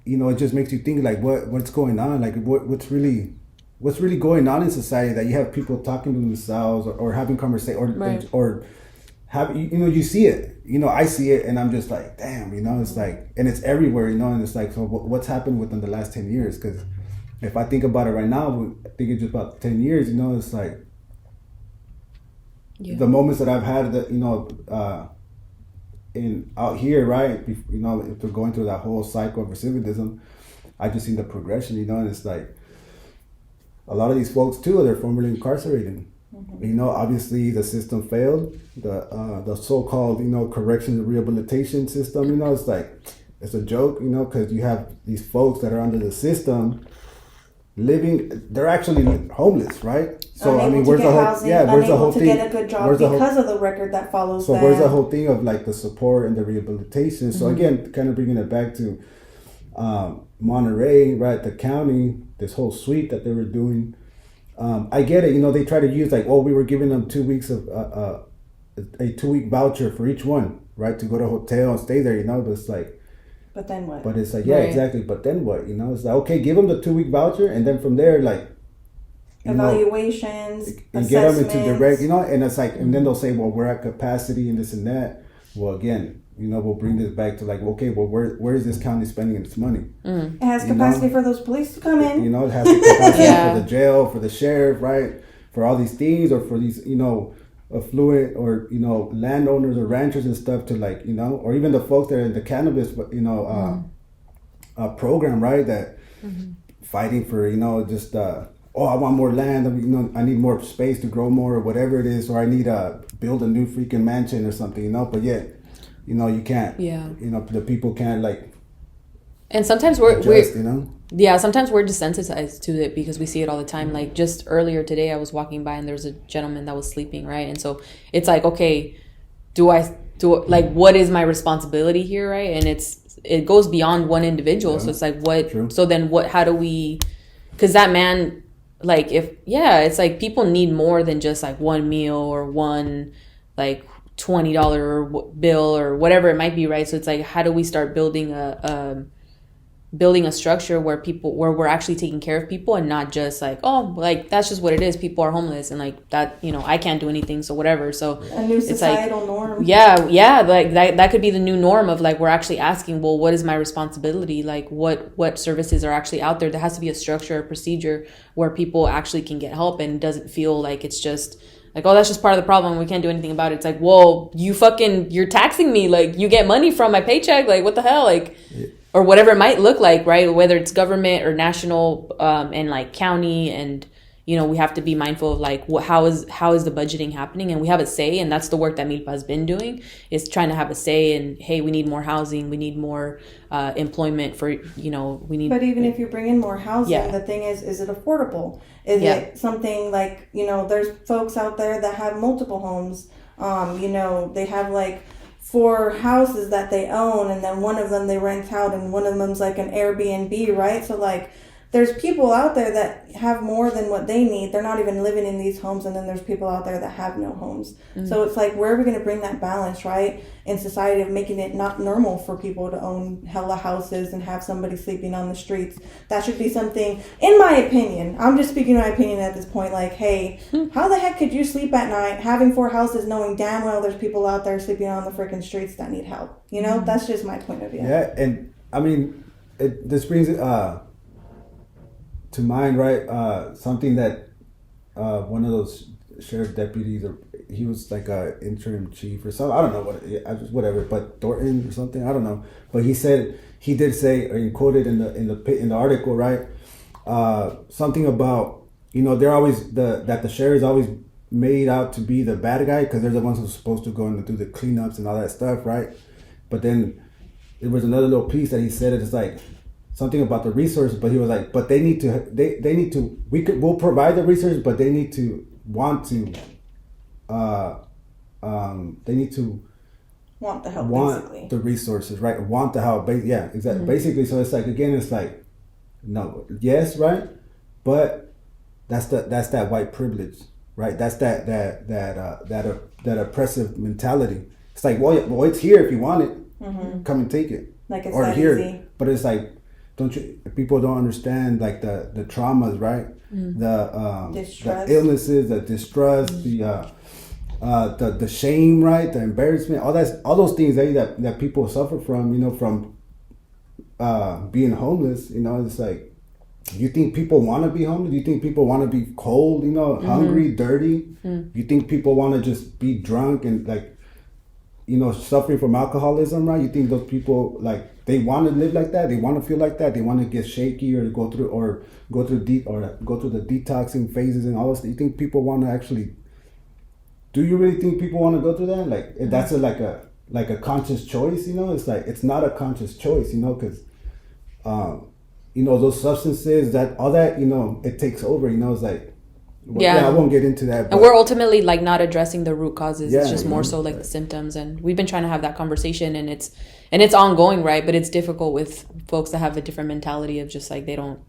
it just makes you think, like, what's going on, like what's really going on in society, that you have people talking to themselves or having conversation or have, you see it, I see it, and I'm just like, damn, it's like, and it's everywhere, and it's like, so what's happened within the last 10 years? Because if I think about it right now, I think it's just about 10 years, it's like, the moments that I've had that, in out here, right, if we're going through that whole cycle of recidivism, I just seen the progression, and it's like, a lot of these folks too, they're formerly incarcerated. Obviously the system failed. The so-called, correction and rehabilitation system, it's like, it's a joke, because you have these folks that are under the system living, they're actually homeless, right? So unable where's the whole housing, where's the whole to thing? Get a good job because of the record that follows. So where's the whole thing of like the support and the rehabilitation? So again, kind of bringing it back to Monterey, right? The county, this whole suite that they were doing. I get it. They try to use like, oh, we were giving them 2 weeks of a 2-week voucher for each one, right, to go to a hotel and stay there. But it's like, but then what? But it's like, yeah, exactly. But then what? It's like, okay, give them the 2-week voucher, and then from there, like, evaluations, and get them into direct, and it's like, and then they'll say, well, we're at capacity and this and that. Well, again, we'll bring this back to like, okay, well, where is this county spending its money? It has capacity for those police to come in. It has the capacity for the jail, for the sheriff, right? For all these things, or for these, affluent or, landowners or ranchers and stuff to like, or even the folks that are in the cannabis, program, right? That fighting for, just, I want more land. I need more space to grow more or whatever it is, or I need to build a new freaking mansion or something, but yet, you can't, the people can't like, and sometimes we're sometimes we're desensitized to it because we see it all the time. Like just earlier today, I was walking by and there's a gentleman that was sleeping, right? And so it's like, okay, like, what is my responsibility here, right? And it goes beyond one individual. Yeah. So it's like, what? True. So then how do we? Because that man, like, it's like people need more than just like one meal or one like $20 bill or whatever it might be, right? So it's like, how do we start building a structure where we're actually taking care of people and not just like, oh, like that's just what it is, people are homeless and like that, I can't do anything, so whatever. So a new societal norm. Yeah, like that could be the new norm of like, we're actually asking, well, what is my responsibility? Like what services are actually out there? There has to be a structure, a procedure where people actually can get help and it doesn't feel like it's just like, oh, that's just part of the problem, we can't do anything about it. It's like, well, you're taxing me, like you get money from my paycheck, like what the hell, like or whatever it might look like, right? Whether it's government or national and like county, and we have to be mindful of like how is the budgeting happening, and we have a say, and that's the work that MILPA has been doing, is trying to have a say in, hey, we need more housing, we need more employment for we need. But even if you bring in more housing, the thing is it affordable? Is it something like there's folks out there that have multiple homes, they have like 4 houses that they own, and then one of them they rent out, and one of them's like an Airbnb, right? So like there's people out there that have more than what they need. They're not even living in these homes, and then there's people out there that have no homes. Mm-hmm. So it's like, where are we going to bring that balance, right, in society, of making it not normal for people to own hella houses and have somebody sleeping on the streets? That should be something, in my opinion, I'm just speaking my opinion at this point, like, hey, how the heck could you sleep at night having 4 houses knowing damn well there's people out there sleeping on the freaking streets that need help? Mm-hmm. That's just my point of view. Yeah, and I mean, this brings to mind, right? Something that one of those sheriff deputies, or he was like a interim chief or something. I don't know whatever, but Thornton or something. I don't know. But he did say, or he quoted in the article, right? Something about they're always that the sheriff is always made out to be the bad guy because they're the ones who's supposed to go and do the cleanups and all that stuff, right? But then there was another little piece that he said, it's like something about the resources, but he was like, but they need to we'll provide the resources, but they need to want to they need to want the help, basically. The resources, right? Want the help, yeah, exactly. Mm-hmm. Basically, so it's like, again, it's like, no, yes, right, but that's that white privilege, right? That's that oppressive mentality. It's like, well, it's here if you want it, mm-hmm. come and take it, like it's or that here, easy. But it's like, people don't understand like the traumas, right? Mm. The illnesses, the distrust, mm. the shame, right? The embarrassment, all those things that people suffer from, from being homeless. It's like, you think people want to be homeless? You think people want to be cold, mm-hmm. hungry, dirty? Mm. You think people want to just be drunk and like, suffering from alcoholism, right? You think those people, like, they want to live like that? They want to feel like that? They want to get shaky or go through the detoxing phases and all this? You think people want to actually? Do you really think people want to go through that? Like, mm-hmm. that's like a conscious choice, It's like, it's not a conscious choice, because those substances, that all that, it takes over, It's like. Well, I won't get into that. But and we're ultimately like not addressing the root causes. It's just more so like the symptoms, and we've been trying to have that conversation, and it's ongoing, right? But it's difficult with folks that have a different mentality of just like they don't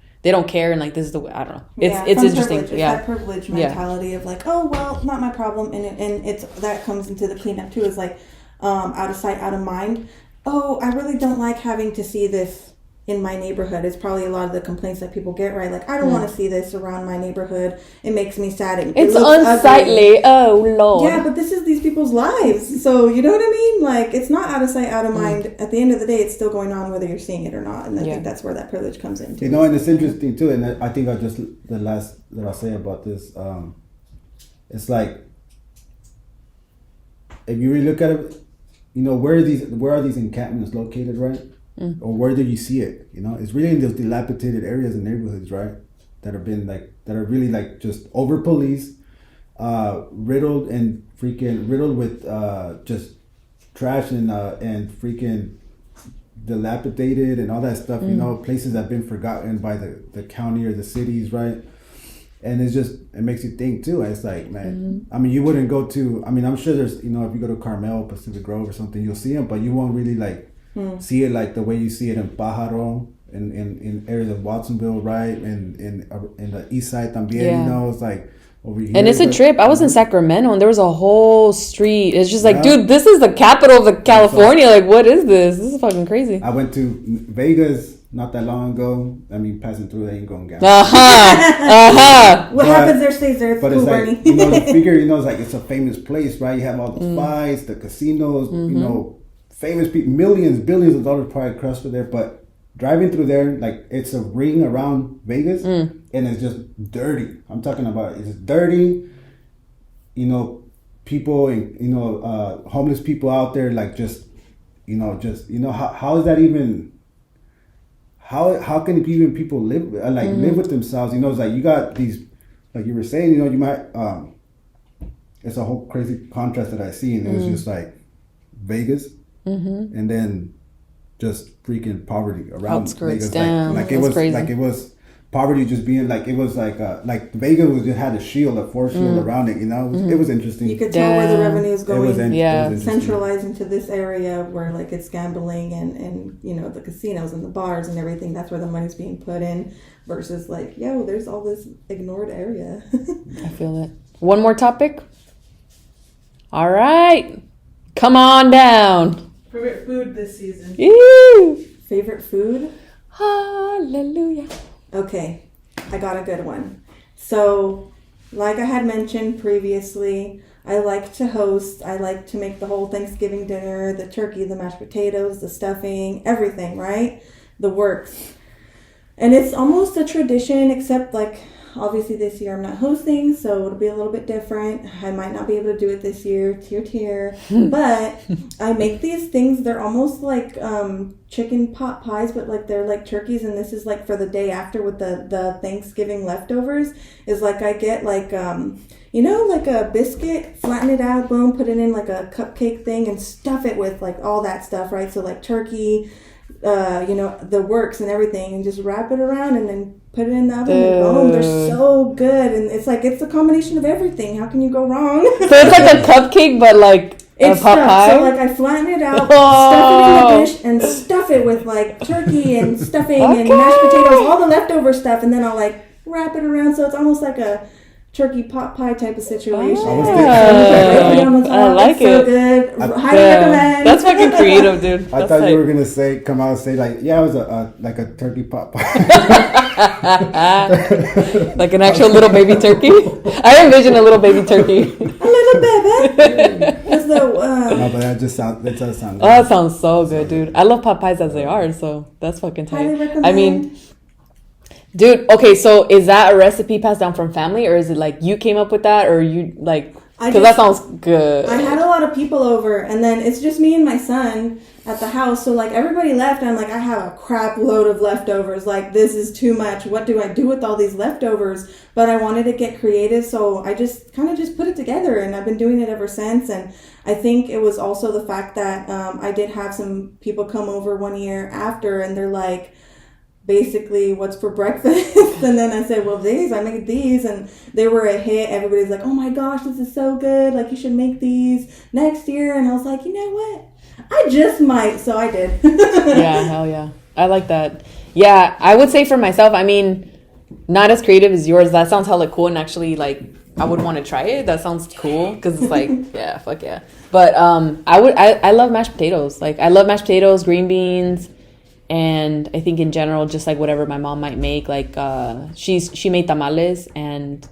care, and like this is the way, I don't know. It's interesting. It's that privilege mentality of like, oh well, not my problem, and it's that comes into the cleanup too. Is like out of sight, out of mind. Oh, I really don't like having to see this in my neighborhood. It's probably a lot of the complaints that people get, right? Like, I don't want to see this around my neighborhood. It makes me sad. It's unsightly. Ugly. Oh, Lord. Yeah, but this is these people's lives. So, you know what I mean? Like, it's not out of sight, out of mind. At the end of the day, it's still going on whether you're seeing it or not. And I think that's where that privilege comes in, too. And it's interesting, too. And I think the last that I'll say about this, it's like, if you really look at it, where are these encampments located, right? Mm. Or where do you see it? It's really in those dilapidated areas and neighborhoods, right? That are really like just over policed, riddled with just trash and freaking dilapidated and all that stuff. Places that have been forgotten by the county or the cities, right? And it makes you think too. It's like, man, I mean, you wouldn't go to, I mean, I'm sure there's, you know, if you go to Carmel, Pacific Grove or something, you'll see them, but you won't really like see it like the way you see it in Pájaro, in areas of Watsonville, right? And in the east side también, you know, it's like over here. And it's a trip. I was in Sacramento and there was a whole street. It's just like, dude, this is the capital of the California. Like, what is this? This is fucking crazy. I went to Vegas not that long ago. I mean, passing through, they ain't going down. What happens there stays there. It's but cool, it's like, Bernie. you know, the figure, you know, it's like, it's a famous place, right? You have all the fights, the casinos, you know, famous people, millions, billions of dollars probably crushed through there. But driving through there, like, it's a ring around Vegas, and it's just dirty. I'm talking about, it's dirty, you know, people and, you know, homeless people out there, like, just, you know, how is that even... How can even people live live with themselves? You know, it's like you got these, like you were saying, you know, you might. It's a whole crazy contrast that I see, and it was just like Vegas, and then just freaking poverty around outskirts. Vegas. Damn, like it was crazy. like it was poverty just being like it was like Vegas was just had a shield, a force shield around it. You know, it was interesting. You could tell where the revenue is It going. was Centralized into this area where like it's gambling and you know the casinos and the bars and everything. That's where the money's being put in versus like, yo, there's all this ignored area. I feel it. One more topic. All right, come on down. Favorite food this season? Ew. Favorite food? Hallelujah. Okay, I got a good one. So, like I had mentioned previously, I like to host. I like to make the whole Thanksgiving dinner, the turkey, the mashed potatoes, the stuffing, everything, right? The works. And it's almost a tradition, except like obviously this year I'm not hosting, so it'll be a little bit different. I might not be able to do it this year, tier. But I make these things, they're almost like chicken pot pies, but like they're like turkeys, and this is like for the day after with the Thanksgiving leftovers, is like I get like you know, like a biscuit, flatten it out, boom, put it in like a cupcake thing and stuff it with like all that stuff, right? So like turkey, you know, the works and everything, and just wrap it around and then put it in the oven and boom, they're so good. And it's like, it's a combination of everything. How can you go wrong? So it's like a cupcake, but like it's a pot pie? So like I flatten it out, stuff it in a dish, and stuff it with like turkey and stuffing and mashed potatoes, all the leftover stuff, and then I'll like wrap it around so it's almost like a turkey pot pie type of situation. I like so it. Good. Highly recommend. That's fucking creative, dude. I thought you were gonna come out and say like, yeah, it was like a turkey pot pie. Like an actual little baby turkey. I envision a little baby turkey. A little baby. No, but that does sound good. Oh, that sounds so good, dude. I love pot pies as they are, so that's fucking Highly tight. recommend. I mean, dude, okay, so is that a recipe passed down from family, or is it like you came up with that, or you like, because that sounds good. I had a lot of people over, and then it's just me and my son at the house, so like everybody left, and I'm like, I have a crap load of leftovers, like this is too much, what do I do with all these leftovers? But I wanted to get creative, so I just kind of just put it together, and I've been doing it ever since. And I think it was also the fact that I did have some people come over one year after, and they're like, basically, what's for breakfast? And then I said, well, I made these, and they were a hit. Everybody's like, oh my gosh, this is so good, like you should make these next year. And I was like, you know what, I just might. So I did. Yeah, hell yeah, I like that. Yeah, I would say for myself, I mean, not as creative as yours. That sounds hella cool, and actually, like, I would want to try it. That sounds cool, because it's like, yeah, fuck yeah. But I love mashed potatoes. Like, I love mashed potatoes, green beans, and I think in general, just like whatever my mom might make. Like, she made tamales, and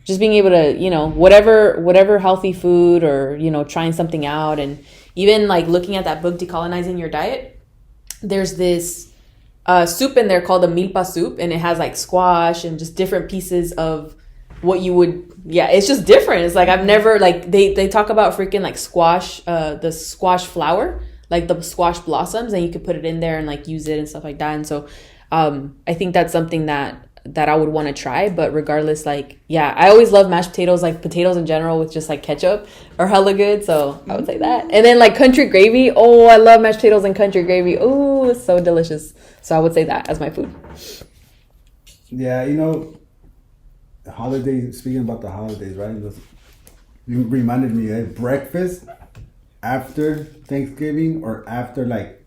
just being able to, you know, whatever healthy food, or, you know, trying something out. And even like looking at that book, Decolonizing Your Diet, there's this soup in there called a MILPA soup, and it has like squash and just different pieces of what you would, yeah, it's just different. It's like, I've never, like, they talk about freaking like squash, the squash flower, like the squash blossoms, and you could put it in there and like use it and stuff like that. And so I think that's something that I would want to try. But regardless, like, yeah, I always love mashed potatoes, like potatoes in general with just like ketchup are hella good. So I would say that. And then like country gravy. Oh, I love mashed potatoes and country gravy. Oh, it's so delicious. So I would say that as my food. Yeah, you know, holiday. Speaking about the holidays, right? You reminded me, breakfast after Thanksgiving or after like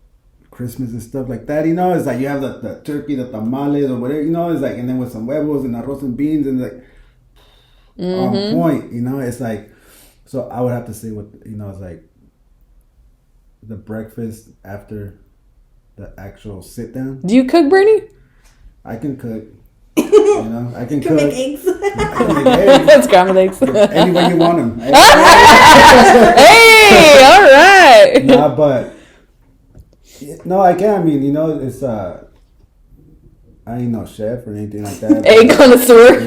Christmas and stuff like that. You know, it's like you have the turkey, the tamales or whatever. You know, it's like, and then with some huevos and arroz and beans and like on point. You know, it's like, so I would have to say what it's like the breakfast after the actual sit down. Do you cook, Bernie? I can cook. You know, I can cook. Make eggs. I can make eggs. Scrambled eggs. Any way you want them. Hey, all right. Nah, but no, I can. I mean, you know, it's I ain't no chef or anything like that. Egg connoisseur.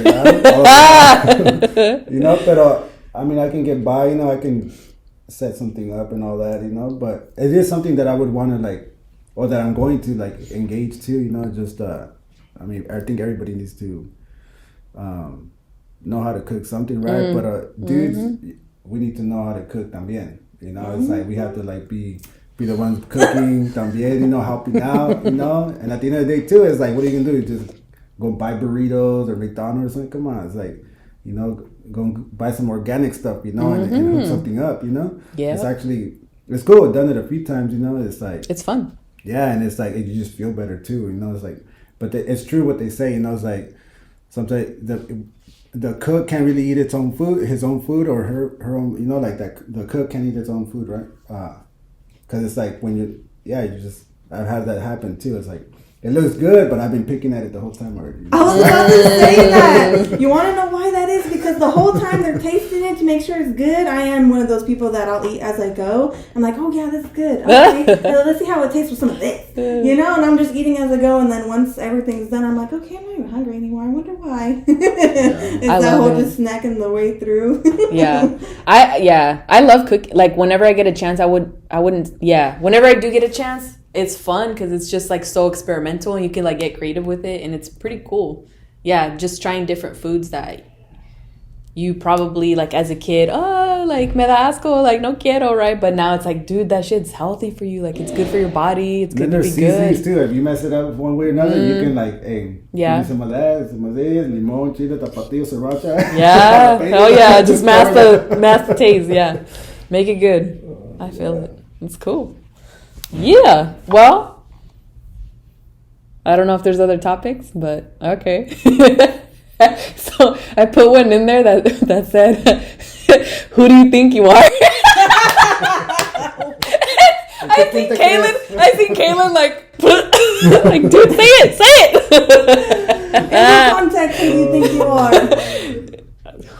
You know, but I mean, I can get by. You know, I can set something up and all that. You know, but it is something that I would want to like, or that I'm going to like engage to. You know, just I mean, I think everybody needs to know how to cook something, right? But dudes, we need to know how to cook también. You know, it's like we have to like be the ones cooking también, you know, helping out, you know. And at the end of the day, too, it's like, what are you gonna do? Just go buy burritos or McDonald's or something? Come on, it's like, you know, go buy some organic stuff, you know, and hook something up, you know. Yeah, it's actually cool. I've done it a few times, you know. It's like it's fun. Yeah, and it's like you just feel better too, you know. It's like. But it's true what they say, you know. It's like sometimes the cook can't really eat his own food, or her own, you know, like that. The cook can't eat its own food, right? Because it's like when I've had that happen too. It's like it looks good, but I've been picking at it the whole time already. I was about to say that. You want to know why that is? Because the whole time they're tasting it to make sure it's good. I am one of those people that I'll eat as I go. I'm like, oh yeah, this is good. Okay, let's see how it tastes with some of this. You know, and I'm just eating as I go. And then once everything's done, I'm like, okay, I'm not even hungry anymore. I wonder why. It's that whole just snacking the way through. I love cooking. Like whenever I get a chance, whenever I do get a chance, it's fun because it's just like so experimental and you can like get creative with it and it's pretty cool. Yeah, just trying different foods that you probably like as a kid, like me da asco, like no quiero, right? But now it's like, dude, that shit's healthy for you. Like it's good for your body. It's good to be good. There's seasonings too. If you mess it up one way or another, you can like, hey, give me some of that, some of this, limon, chile, tapatio, sriracha. Yeah, oh yeah, just mask the taste. Yeah, make it good. I feel it. It's cool. Yeah, well, I don't know if there's other topics, but okay. So I put one in there that said, "Who do you think you are?" I see Kaylin like, like, dude, say it. In what context do you think you are?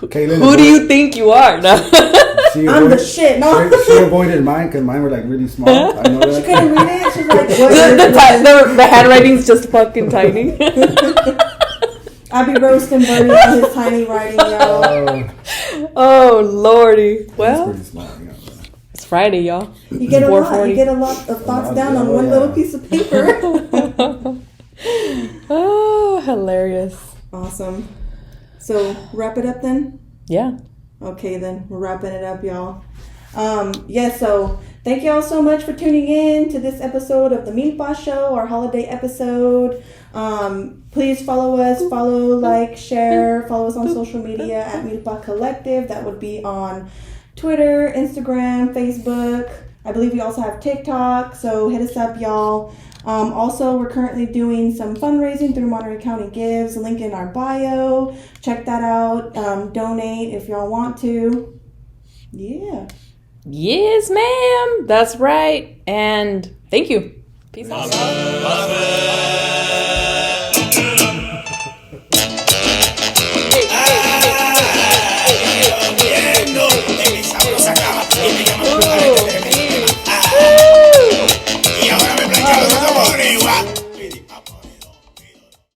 Kaylin, who do you think you are? No. I'm the shit. No. She avoided mine because mine were like really small. I know that. She couldn't read it. She's like, the handwriting's just fucking tiny. I'd be roasting Bernie on his tiny writing, y'all. Oh lordy. Well, it's pretty small, you know. It's Friday, y'all. You get a lot of thoughts down on one little piece of paper. Oh, hilarious. Awesome. So wrap it up then? Yeah. Okay, then we're wrapping it up, y'all. So thank y'all so much for tuning in to this episode of the MILPA Show, our holiday episode. Please follow us, like, share, follow us on social media at MILPA Collective. That would be on Twitter, Instagram, Facebook. I believe we also have TikTok, so hit us up, y'all. Also, we're currently doing some fundraising through Monterey County Gives, link in our bio. Check that out. Donate if y'all want to. Yeah. Yes, ma'am. That's right. And thank you. Peace out.